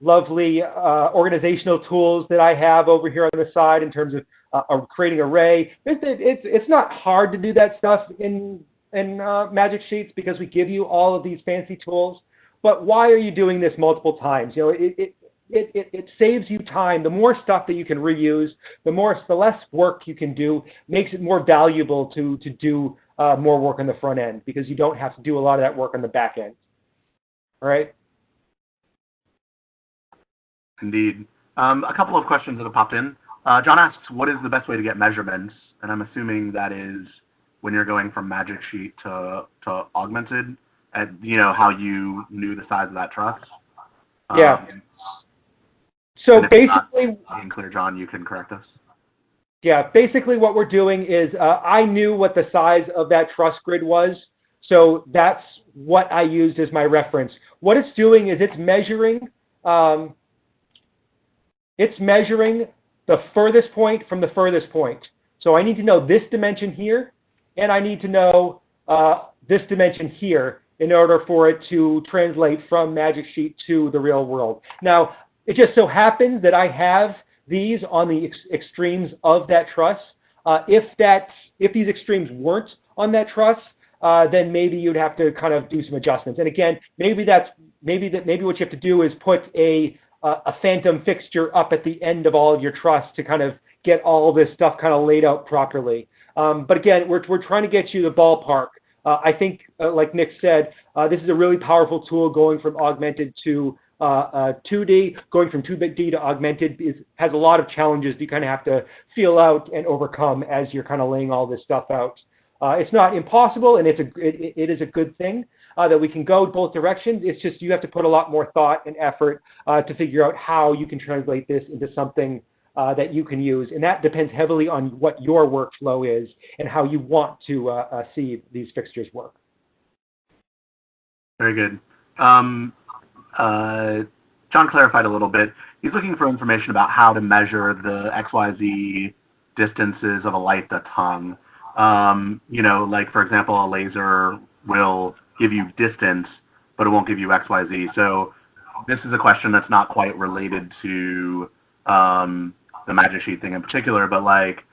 lovely organizational tools that I have over here on the side in terms of creating array. It's not hard to do that stuff in Magic Sheets because we give you all of these fancy tools. But why are you doing this multiple times? It saves you time. The more stuff that you can reuse, the less work you can do, makes it more valuable to do more work on the front end because you don't have to do a lot of that work on the back end. All right? Indeed. A couple of questions that have popped in. John asks, what is the best way to get measurements? And I'm assuming that is when you're going from Magic Sheet to Augmented, how you knew the size of that truss. Yeah. So basically, unclear, John, you can correct us. Yeah, basically what we're doing is I knew what the size of that truss grid was, so that's what I used as my reference. What it's doing is it's measuring the furthest point from the furthest point. So I need to know this dimension here, and I need to know this dimension here in order for it to translate from Magic Sheet to the real world. Now, it just so happens that I have these on the extremes of that truss. If these extremes weren't on that truss, then maybe you'd have to kind of do some adjustments. And again, maybe what you have to do is put a phantom fixture up at the end of all of your truss to kind of get all this stuff kind of laid out properly. But again, we're trying to get you the ballpark. I think, like Nick said, this is a really powerful tool going from Augmented to 2D. Going from 2D to Augmented has a lot of challenges that you kind of have to feel out and overcome as you're kind of laying all this stuff out. It's not impossible, and it is a good thing that we can go both directions. It's just you have to put a lot more thought and effort to figure out how you can translate this into something that you can use. And that depends heavily on what your workflow is and how you want to see these fixtures work. Very good. John clarified a little bit. He's looking for information about how to measure the XYZ distances of a light that's hung. Like, for example, a laser will give you distance, but it won't give you XYZ. So this is a question that's not quite related to the Magic Sheet thing in particular, but like,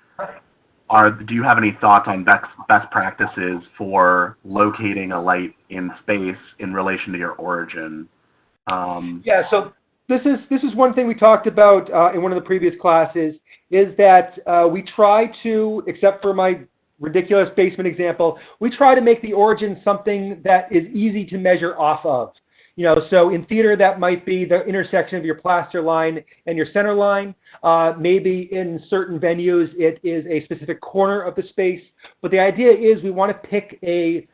do you have any thoughts on best practices for locating a light in space in relation to your origin? Yeah, so this is one thing we talked about in one of the previous classes, is that we try to, except for my ridiculous basement example, we try to make the origin something that is easy to measure off of. So in theater, that might be the intersection of your plaster line and your center line. Maybe in certain venues, it is a specific corner of the space. But the idea is we want to pick a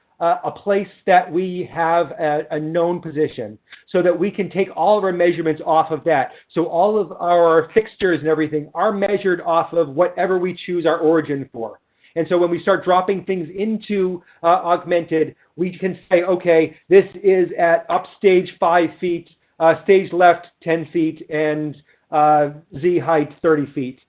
place that we have a known position so that we can take all of our measurements off of that. So all of our fixtures and everything are measured off of whatever we choose our origin for. And so when we start dropping things into Augmented, we can say, okay, this is at upstage 5 feet, stage left 10 feet, and Z height 30 feet.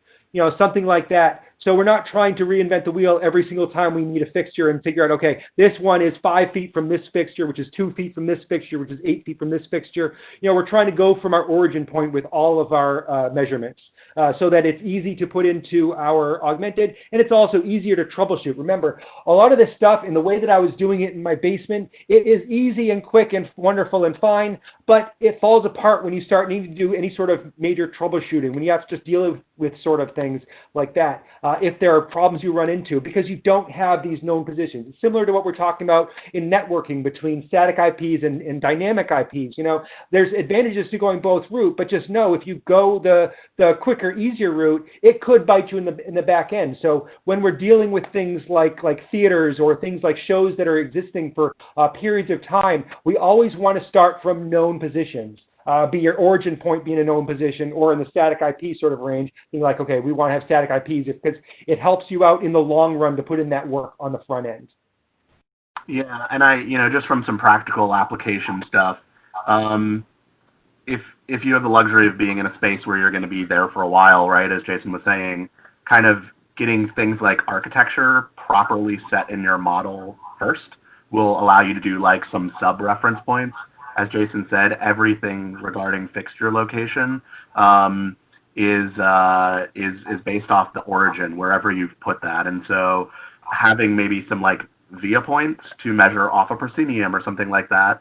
Something like that. So we're not trying to reinvent the wheel every single time we need a fixture and figure out, okay, this one is 5 feet from this fixture, which is 2 feet from this fixture, which is 8 feet from this fixture. We're trying to go from our origin point with all of our measurements so that it's easy to put into our augmented, and it's also easier to troubleshoot. Remember, a lot of this stuff, in the way that I was doing it in my basement, it is easy and quick and wonderful and fine, but it falls apart when you start needing to do any sort of major troubleshooting, when you have to just deal with sort of things like that. If there are problems you run into, because you don't have these known positions. It's similar to what we're talking about in networking between static IPs and dynamic IPs. There's advantages to going both route, but just know if you go the quicker, easier route, it could bite you in the back end. So when we're dealing with things like theaters or things like shows that are existing for periods of time, we always want to start from known positions. Be your origin point being a known position, or in the static IP sort of range, being like, okay, we want to have static IPs because it helps you out in the long run to put in that work on the front end. Yeah, and just from some practical application stuff, if you have the luxury of being in a space where you're going to be there for a while, right, as Jason was saying, kind of getting things like architecture properly set in your model first will allow you to do like some sub-reference points. As Jason said, everything regarding fixture location is based off the origin, wherever you've put that. And so having maybe some like via points to measure off a proscenium or something like that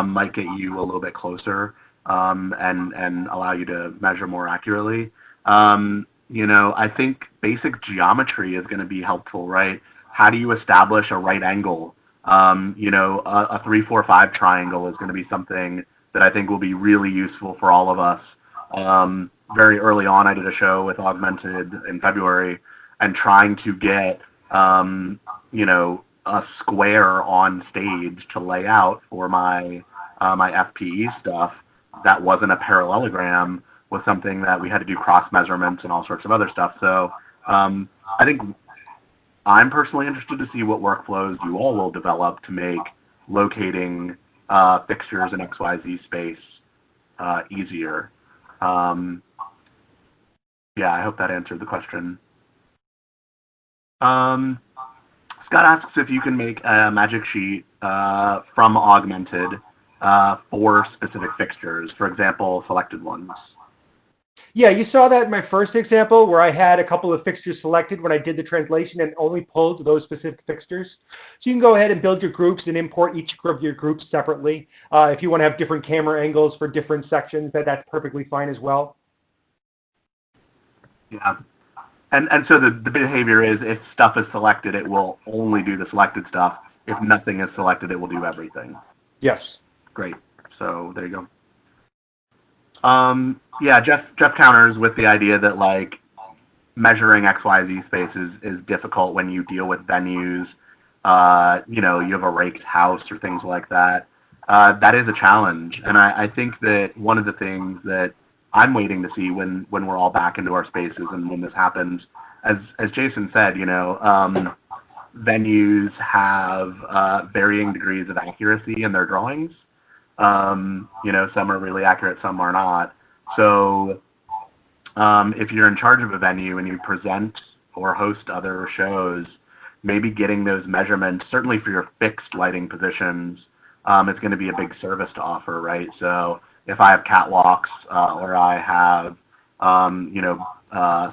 might get you a little bit closer and allow you to measure more accurately. I think basic geometry is going to be helpful, right? How do you establish a right angle? A 3, 4, 5 triangle is going to be something that I think will be really useful for all of us. Very early on, I did a show with Augmented in February, and trying to get, a square on stage to lay out for my FPE stuff that wasn't a parallelogram was something that we had to do cross measurements and all sorts of other stuff. So I think I'm personally interested to see what workflows you all will develop to make locating fixtures in XYZ space easier. Yeah, I hope that answered the question. Scott asks if you can make a magic sheet from Augmented for specific fixtures, for example, selected ones. Yeah, you saw that in my first example where I had a couple of fixtures selected when I did the translation and only pulled those specific fixtures. So you can go ahead and build your groups and import each of your groups separately. If you want to have different camera angles for different sections, that's perfectly fine as well. Yeah. And so the behavior is if stuff is selected, it will only do the selected stuff. If nothing is selected, it will do everything. Yes. Great. So there you go. Yeah, Jeff counters with the idea that like measuring XYZ spaces is difficult when you deal with venues. You have a raked house or things like that. That is a challenge, and I think that one of the things that I'm waiting to see when we're all back into our spaces and when this happens, as Jason said, venues have varying degrees of accuracy in their drawings. Some are really accurate, some are not. So if you're in charge of a venue and you present or host other shows, maybe getting those measurements, certainly for your fixed lighting positions, is going to be a big service to offer, right? So if I have catwalks or I have,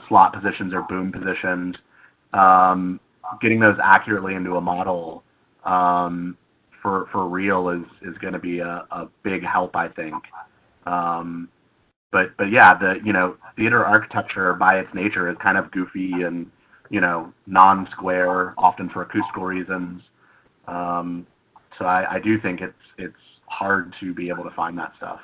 slot positions or boom positions, getting those accurately into a model for real is going to be a big help, I think. But yeah, theater architecture by its nature is kind of goofy and, non-square, often for acoustical reasons. So I do think it's hard to be able to find that stuff.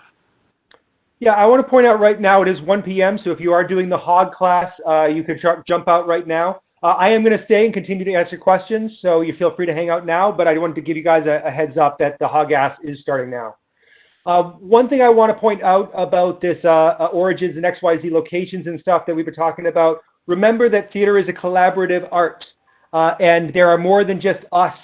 Yeah, I want to point out right now it is 1 p.m., so if you are doing the HOG class, you can jump out right now. I am going to stay and continue to answer questions, so you feel free to hang out now, but I wanted to give you guys a heads up that the HOG Ask is starting now. One thing I want to point out about this origins and XYZ locations and stuff that we've been talking about, remember that theater is a collaborative art, and there are more than just us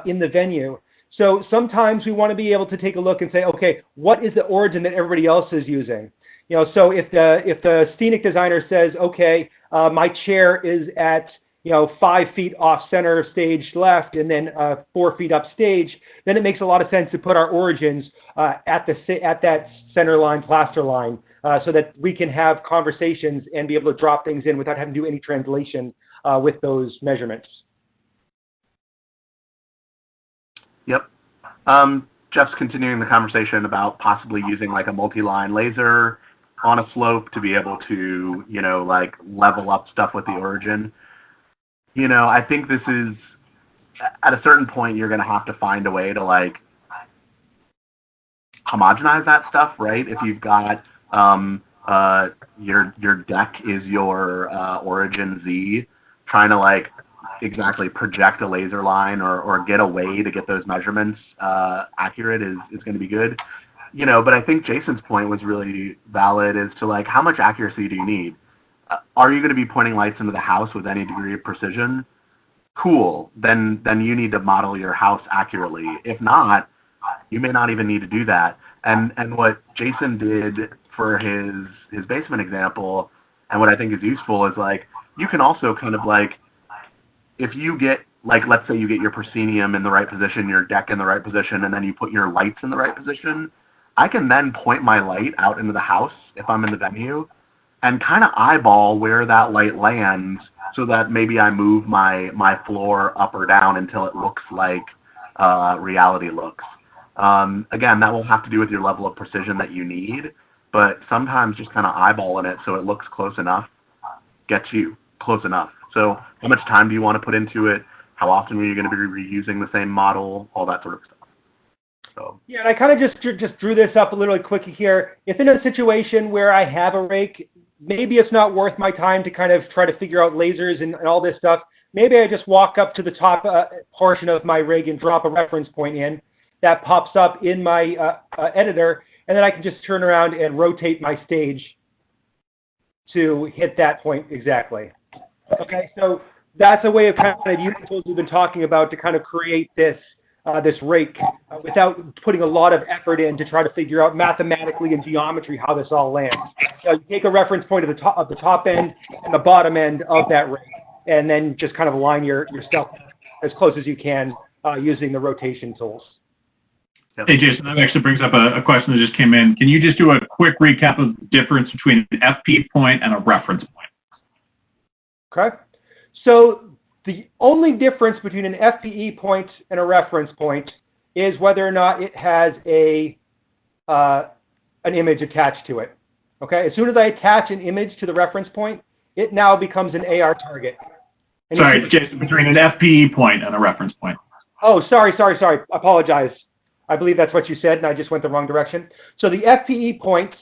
in the venue. So sometimes we want to be able to take a look and say, okay, what is the origin that everybody else is using? So if the scenic designer says, okay, my chair is at 5 feet off center stage left and then 4 feet up stage, then it makes a lot of sense to put our origins at that center line, plaster line, so that we can have conversations and be able to drop things in without having to do any translation with those measurements. Yep. Jeff's continuing the conversation about possibly using like a multi-line laser on a slope to be able to, like level up stuff with the origin. I think this is, at a certain point, you're going to have to find a way to like homogenize that stuff, right? If you've got your deck is your origin Z, trying to like exactly project a laser line or get a way to get those measurements accurate is going to be good. But I think Jason's point was really valid as to like, how much accuracy do you need? Are you going to be pointing lights into the house with any degree of precision? Cool. Then you need to model your house accurately. If not, you may not even need to do that. And what Jason did for his basement example, and what I think is useful, is like, you can also kind of like, if you get, like, let's say you get your proscenium in the right position, your deck in the right position, and then you put your lights in the right position, I can then point my light out into the house if I'm in the venue and kind of eyeball where that light lands so that maybe I move my floor up or down until it looks like reality looks. Again, that will have to do with your level of precision that you need, but sometimes just kind of eyeballing it so it looks close enough gets you close enough. So how much time do you want to put into it? How often are you going to be reusing the same model? All that sort of stuff. So. Yeah, and I kind of just drew this up a little quick here. If in a situation where I have a rake, maybe it's not worth my time to kind of try to figure out lasers and all this stuff. Maybe I just walk up to the top portion of my rig and drop a reference point in. That pops up in my editor, and then I can just turn around and rotate my stage to hit that point exactly. Okay, so that's a way of kind of using tools we've been talking about to kind of create this rake without putting a lot of effort in to try to figure out mathematically and geometry how this all lands. So you take a reference point at the top end and the bottom end of that rake, and then just kind of align your stuff as close as you can using the rotation tools. Hey, Jason, that actually brings up a question that just came in. Can you just do a quick recap of the difference between an FP point and a reference point? Okay. So the only difference between an FPE point and a reference point is whether or not it has an image attached to it. Okay. As soon as I attach an image to the reference point, it now becomes an AR target. And sorry, Jason, between an FPE point and a reference point. Oh, sorry. Apologize. I believe that's what you said, and I just went the wrong direction. So the FPE points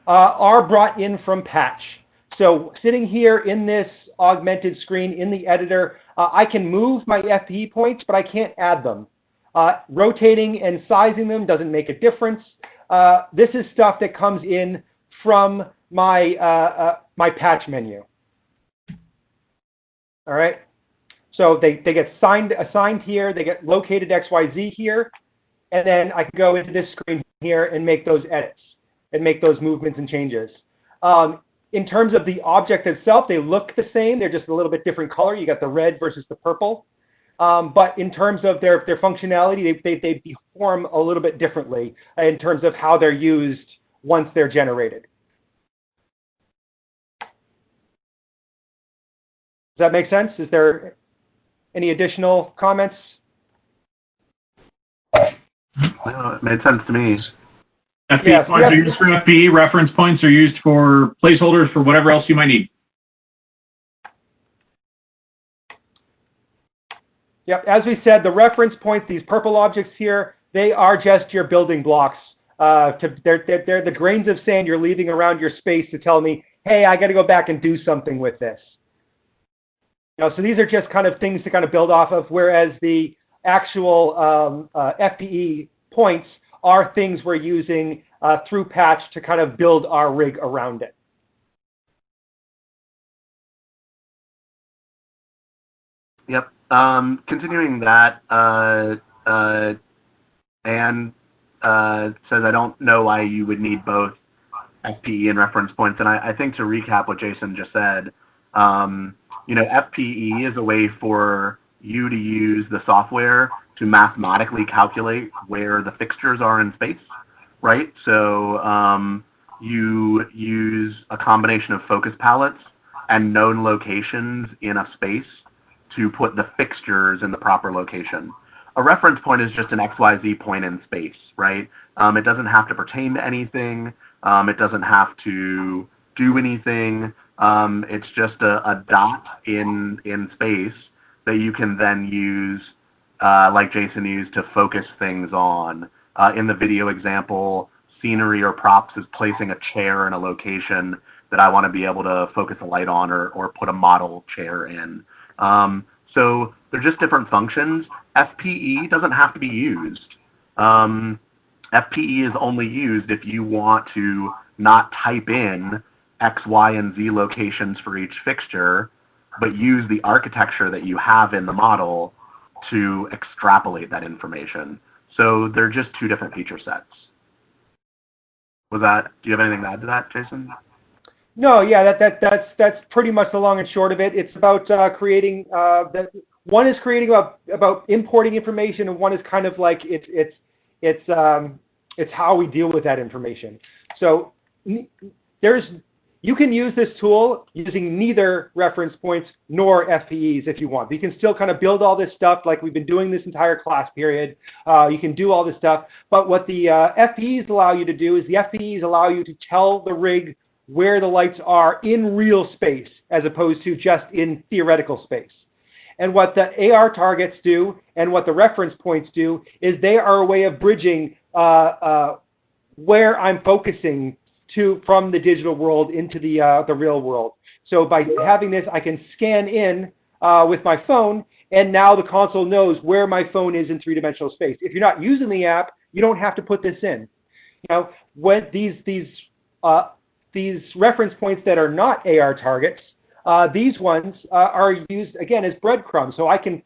are brought in from patch. So sitting here in this augmented screen in the editor, I can move my FPE points, but I can't add them. Rotating and sizing them doesn't make a difference. This is stuff that comes in from my my patch menu. All right. So they get assigned here. They get located XYZ here. And then I can go into this screen here and make those edits and make those movements and changes. In terms of the object itself, they look the same. They're just a little bit different color. You got the red versus the purple. But in terms of their functionality, they perform a little bit differently in terms of how they're used once they're generated. Does that make sense? Is there any additional comments? No, it made sense to me. FP points are used for FP, reference points are used for placeholders for whatever else you might need. Yep, as we said, the reference points, these purple objects here, they are just your building blocks. They're the grains of sand you're leaving around your space to tell me, hey, I got to go back and do something with this. So these are just kind of things to kind of build off of, whereas the actual FPE points are things we're using through patch to kind of build our rig around it. Yep. Continuing that, Anne says, I don't know why you would need both FPE and reference points. And I think to recap what Jason just said, FPE is a way for you to use the software to mathematically calculate where the fixtures are in space, right? So you use a combination of focus palettes and known locations in a space to put the fixtures in the proper location. A reference point is just an XYZ point in space, right? It doesn't have to pertain to anything. It doesn't have to do anything. It's just a dot in space that you can then use, like Jason used, to focus things on. In the video example, scenery or props is placing a chair in a location that I want to be able to focus a light on or put a model chair in. So they're just different functions. FPE doesn't have to be used. FPE is only used if you want to not type in X, Y, and Z locations for each fixture, but use the architecture that you have in the model to extrapolate that information. So they're just two different feature sets. Do you have anything to add to that, Jason? No, yeah, that's pretty much the long and short of it. It's about creating. One is creating about importing information, and one is kind of like it's how we deal with that information. So you can use this tool using neither reference points nor FPEs if you want. You can still kind of build all this stuff like we've been doing this entire class period. You can do all this stuff, but what the FPEs allow you to do is the FPEs allow you to tell the rig where the lights are in real space as opposed to just in theoretical space. And what the AR targets do and what the reference points do is they are a way of bridging where I'm focusing from the digital world into the real world. So by having this, I can scan in with my phone, and now the console knows where my phone is in three-dimensional space. If you're not using the app, you don't have to put this in. When these reference points that are not AR targets, these ones are used again as breadcrumbs. So I can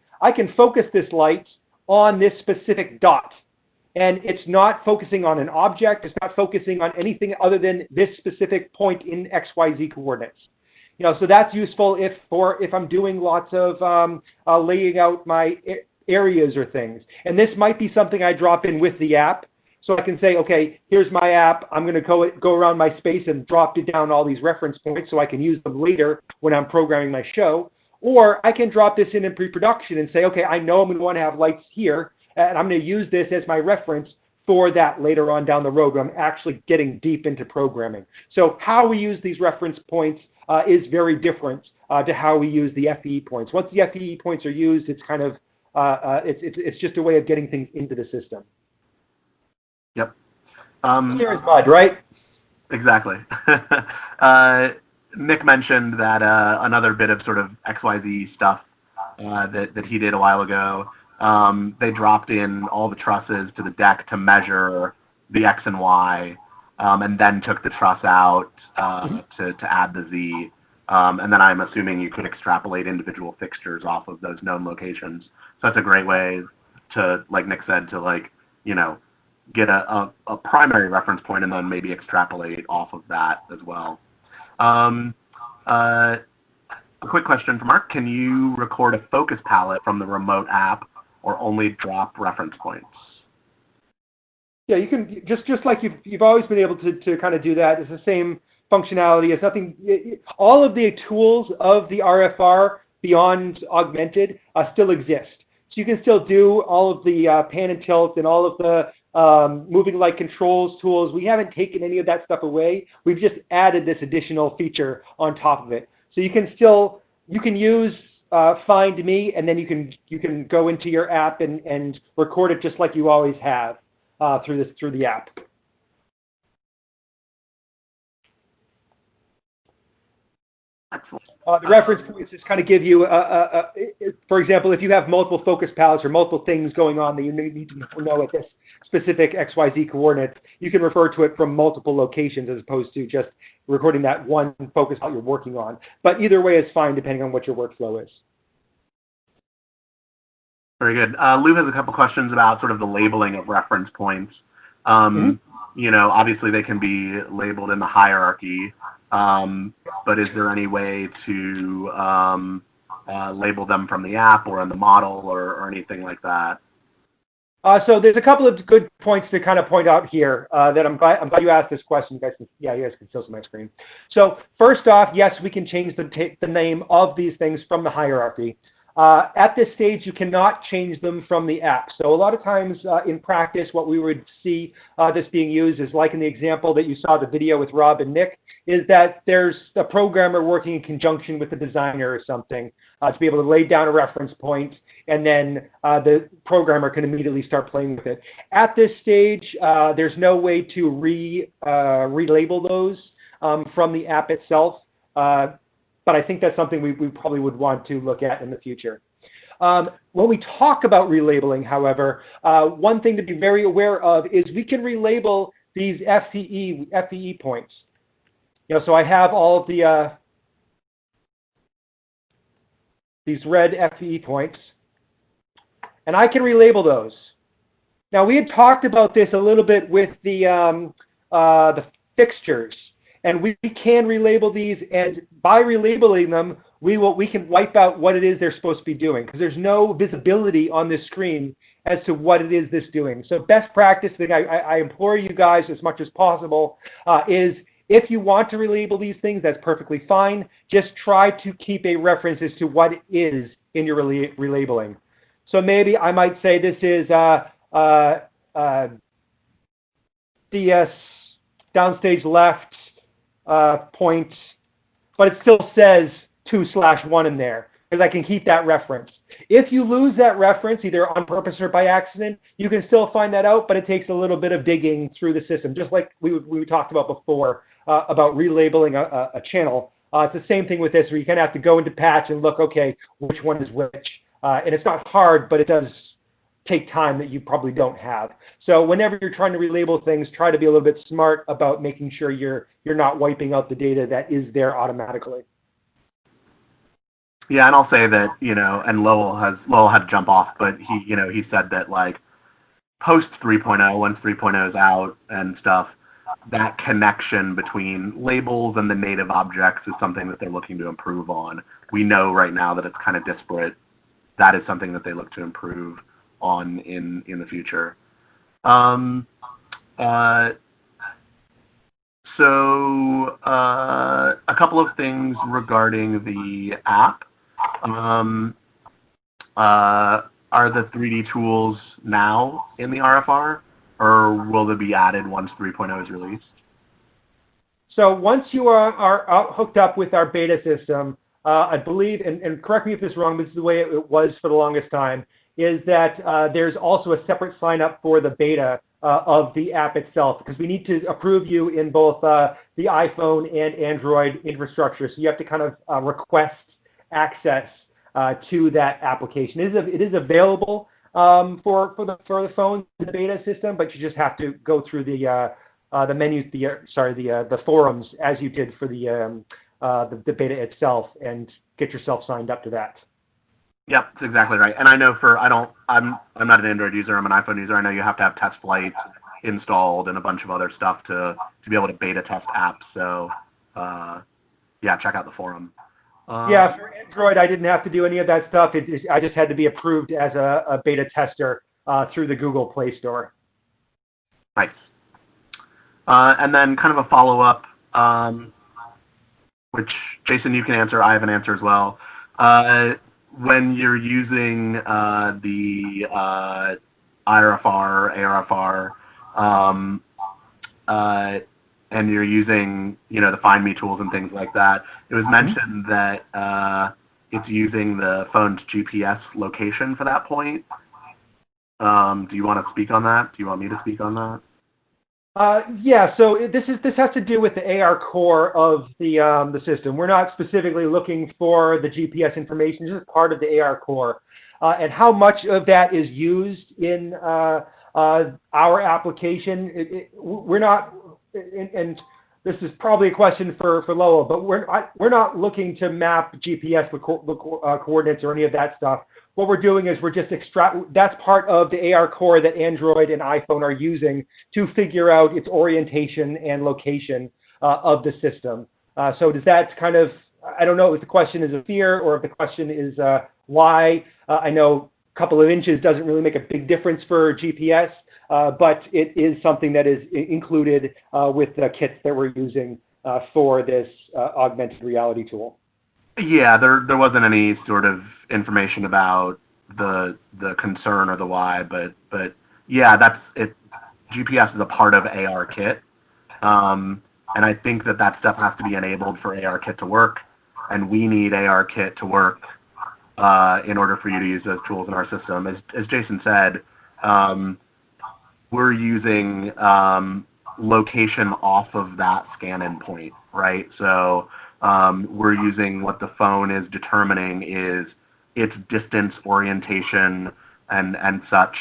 focus this light on this specific dot, and it's not focusing on an object. It's not focusing on anything other than this specific point in XYZ coordinates. So that's useful if I'm doing lots of laying out my areas or things. And this might be something I drop in with the app. So I can say, okay, here's my app. I'm going to go around my space and drop it down all these reference points so I can use them later when I'm programming my show. Or I can drop this in pre-production and say, okay, I know I'm going to want to have lights here, and I'm going to use this as my reference for that later on down the road when I'm actually getting deep into programming. So how we use these reference points is very different to how we use the FPE points. Once the FPE points are used, it's kind of it's just a way of getting things into the system. Yep. Clear as mud, right? Exactly. Nick mentioned that another bit of sort of XYZ stuff that he did a while ago. They dropped in all the trusses to the deck to measure the X and Y, and then took the truss out to add the Z. And then I'm assuming you could extrapolate individual fixtures off of those known locations. So that's a great way to, like Nick said, to get a primary reference point and then maybe extrapolate off of that as well. A quick question for Mark. Can you record a focus palette from the remote app or only drop reference points? Yeah, you can, just like you've always been able to kind of do that. It's the same functionality. It's nothing, all of the tools of the RFR beyond Augmented still exist. So you can still do all of the pan and tilt and all of the moving light controls tools. We haven't taken any of that stuff away. We've just added this additional feature on top of it. So you can use Find Me, and then you can go into your app and record it just like you always have through the app. Excellent. The reference points just kind of give you, for example, if you have multiple focus palettes or multiple things going on that you need to know at this specific XYZ coordinates, you can refer to it from multiple locations as opposed to just recording that one focus palette you're working on. But either way is fine depending on what your workflow is. Very good. Lou has a couple questions about sort of the labeling of reference points. Obviously they can be labeled in the hierarchy. But is there any way to label them from the app or in the model or anything like that? So there's a couple of good points to kind of point out here that I'm glad you asked this question. You guys can still see my screen. So first off, yes, we can change the name of these things from the hierarchy. At this stage, you cannot change them from the app. So a lot of times in practice, what we would see this being used is like in the example that you saw the video with Rob and Nick, is that there's a programmer working in conjunction with the designer or something to be able to lay down a reference point, and then the programmer can immediately start playing with it. At this stage, there's no way to relabel those from the app itself. But I think that's something we probably would want to look at in the future. When we talk about relabeling, however, one thing to be very aware of is we can relabel these FPE points. So I have all of the these red FPE points, and I can relabel those. Now we had talked about this a little bit with the fixtures. And we can relabel these, and by relabeling them, we can wipe out what it is they're supposed to be doing, because there's no visibility on this screen as to what it is this doing. So best practice thing I implore you guys as much as possible is if you want to relabel these things, that's perfectly fine. Just try to keep a reference as to what it is in your relabeling. So maybe I might say this is DS downstage left point, but it still says 2/1 in there, because I can keep that reference. If you lose that reference, either on purpose or by accident, you can still find that out, but it takes a little bit of digging through the system, just like we talked about before about relabeling a channel. It's the same thing with this, where you kind of have to go into patch and look, okay, which one is which. And it's not hard, but it does take time that you probably don't have. So whenever you're trying to relabel things, try to be a little bit smart about making sure you're not wiping out the data that is there automatically. Yeah, and I'll say that, and Lowell had to jump off, but he said that like post 3.0, once 3.0 is out and stuff, that connection between labels and the native objects is something that they're looking to improve on. We know right now that it's kind of disparate. That is something that they look to improve on in the future. So a couple of things regarding the app. Are the 3D tools now in the RFR, or will they be added once 3.0 is released? So once you are hooked up with our beta system, I believe, and correct me if this is wrong, this is the way it was for the longest time, is that there's also a separate sign up for the beta of the app itself, because we need to approve you in both the iPhone and Android infrastructure. So you have to kind of request access to that application. It is available for the phone, the beta system, but you just have to go through the menus, the forums as you did for the beta itself, and get yourself signed up to that. Yep, that's exactly right. And I know I'm not an Android user, I'm an iPhone user. I know you have to have test flights installed and a bunch of other stuff to be able to beta test apps. So yeah, check out the forum. Yeah, for Android, I didn't have to do any of that stuff. I just had to be approved as a beta tester through the Google Play Store. Nice. And then kind of a follow-up, which, Jason, you can answer. I have an answer as well. When you're using the IRFR, ARFR, and you're using, the Find Me tools and things like that, it was mentioned that it's using the phone's GPS location for that point. Do you want to speak on that? Do you want me to speak on that? Yeah, so this has to do with the AR core of the system. We're not specifically looking for the GPS information. This is part of the AR core. And how much of that is used in our application, we're not, and this is probably a question for Lowell, but we're not looking to map GPS coordinates or any of that stuff. What we're doing is we're just that's part of the AR core that Android and iPhone are using to figure out its orientation and location of the system. So does that kind of, I don't know if the question is a fear or if the question is why. I know a couple of inches doesn't really make a big difference for GPS, but it is something that is included with the kits that we're using for this augmented reality tool. Yeah, there wasn't any sort of information about the concern or the why, but yeah, that's it. GPS is a part of AR Kit, and I think that stuff has to be enabled for AR Kit to work, and we need AR Kit to work in order for you to use those tools in our system. As Jason said, we're using location off of that scan endpoint, right? So we're using what the phone is determining is its distance, orientation, and such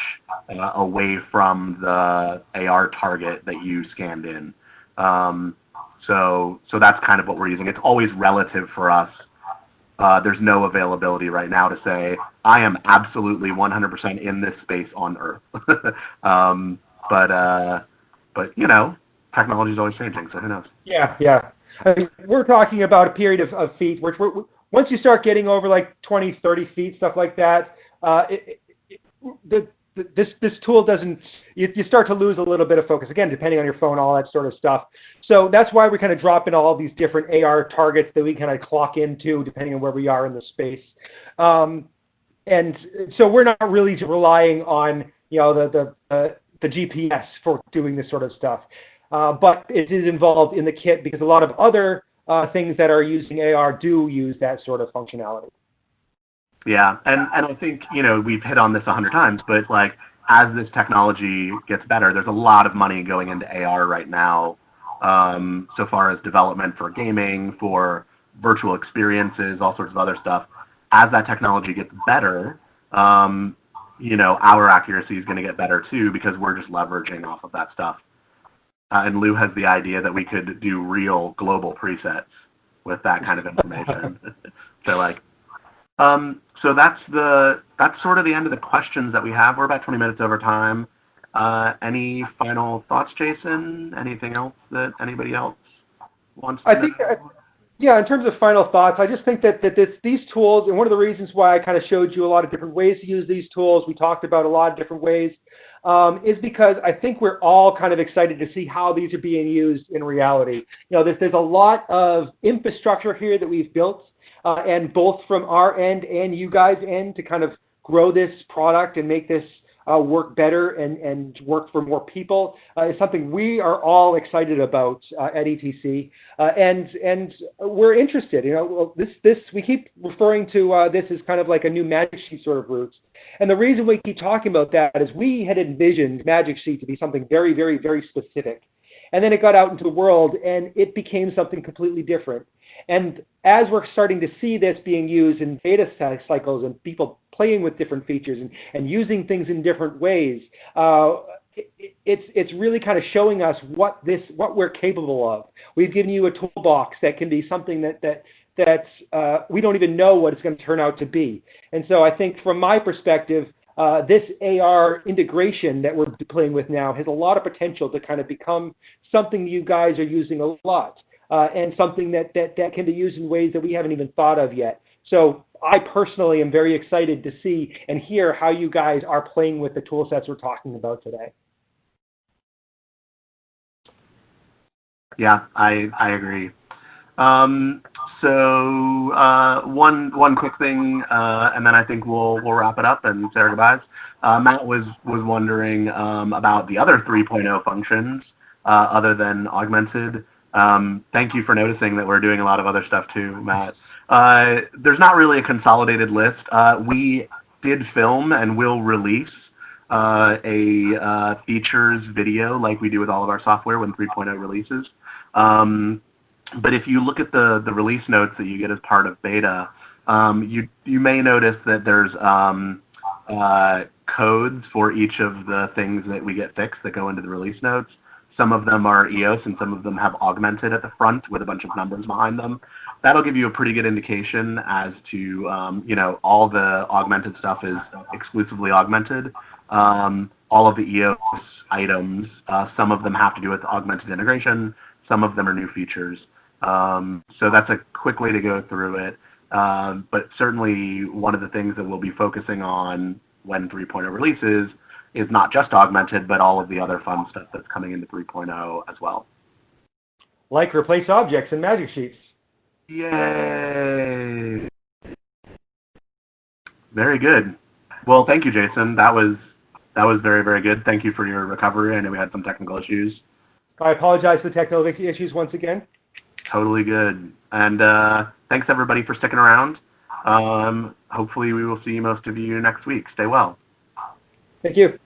away from the AR target that you scanned in. So that's kind of what we're using. It's always relative for us. There's no availability right now to say, I am absolutely 100% in this space on Earth. But you know, technology is always changing, so who knows? Yeah. I mean, we're talking about a period of feet, which once you start getting over like 20, 30 feet, stuff like that, this tool doesn't, you start to lose a little bit of focus, again, depending on your phone, all that sort of stuff. So that's why we kind of drop in all these different AR targets that we kind of clock into depending on where we are in the space. And so we're not really relying on, you know, the GPS for doing this sort of stuff. But it is involved in the kit because a lot of other things that are using AR do use that sort of functionality. Yeah, and I think, you know, we've hit on this 100 times, but like as this technology gets better, there's a lot of money going into AR right now, so far as development for gaming, for virtual experiences, all sorts of other stuff. As that technology gets better, you know, our accuracy is going to get better too because we're just leveraging off of that stuff. And Lou has the idea that we could do real global presets with that kind of information. So like, so that's sort of the end of the questions that we have. We're about 20 minutes over time. Any final thoughts, Jason? Anything else that anybody else wants to know? Yeah, in terms of final thoughts, I just think that these tools, and one of the reasons why I kind of showed you a lot of different ways to use these tools, we talked about a lot of different ways, is because I think we're all kind of excited to see how these are being used in reality. You know, there's a lot of infrastructure here that we've built, and both from our end and you guys' end to kind of grow this product and make this work better and work for more people is something we are all excited about at ETC, and we're interested. You know, this we keep referring to this as kind of like a new Magic Sheet sort of route, and the reason we keep talking about that is we had envisioned Magic Sheet to be something very, very, very specific, and then it got out into the world and it became something completely different. And as we're starting to see this being used in beta cycles and people playing with different features and using things in different ways, it's really kind of showing us what we're capable of. We've given you a toolbox that can be something that we don't even know what it's going to turn out to be. And so I think from my perspective, this AR integration that we're playing with now has a lot of potential to kind of become something you guys are using a lot. And something that can be used in ways that we haven't even thought of yet. So I personally am very excited to see and hear how you guys are playing with the tool sets we're talking about today. Yeah, I agree. So one quick thing, and then I think we'll wrap it up and say our goodbyes. Matt was wondering about the other 3.0 functions other than augmented. Thank you for noticing that we're doing a lot of other stuff too, Matt. There's not really a consolidated list. We did film and will release a features video like we do with all of our software when 3.0 releases. But if you look at the release notes that you get as part of beta, you may notice that there's codes for each of the things that we get fixed that go into the release notes. Some of them are EOS and some of them have augmented at the front with a bunch of numbers behind them. That'll give you a pretty good indication as to, you know, all the augmented stuff is exclusively augmented. All of the EOS items, some of them have to do with augmented integration. Some of them are new features. So that's a quick way to go through it. But certainly one of the things that we'll be focusing on when 3.0 releases is not just augmented, but all of the other fun stuff that's coming into 3.0 as well. Like replace objects in Magic Sheets. Yay! Very good. Well, thank you, Jason. That was very, very good. Thank you for your recovery. I know we had some technical issues. I apologize for the technical issues once again. Totally good. And thanks, everybody, for sticking around. Hopefully, we will see most of you next week. Stay well. Thank you.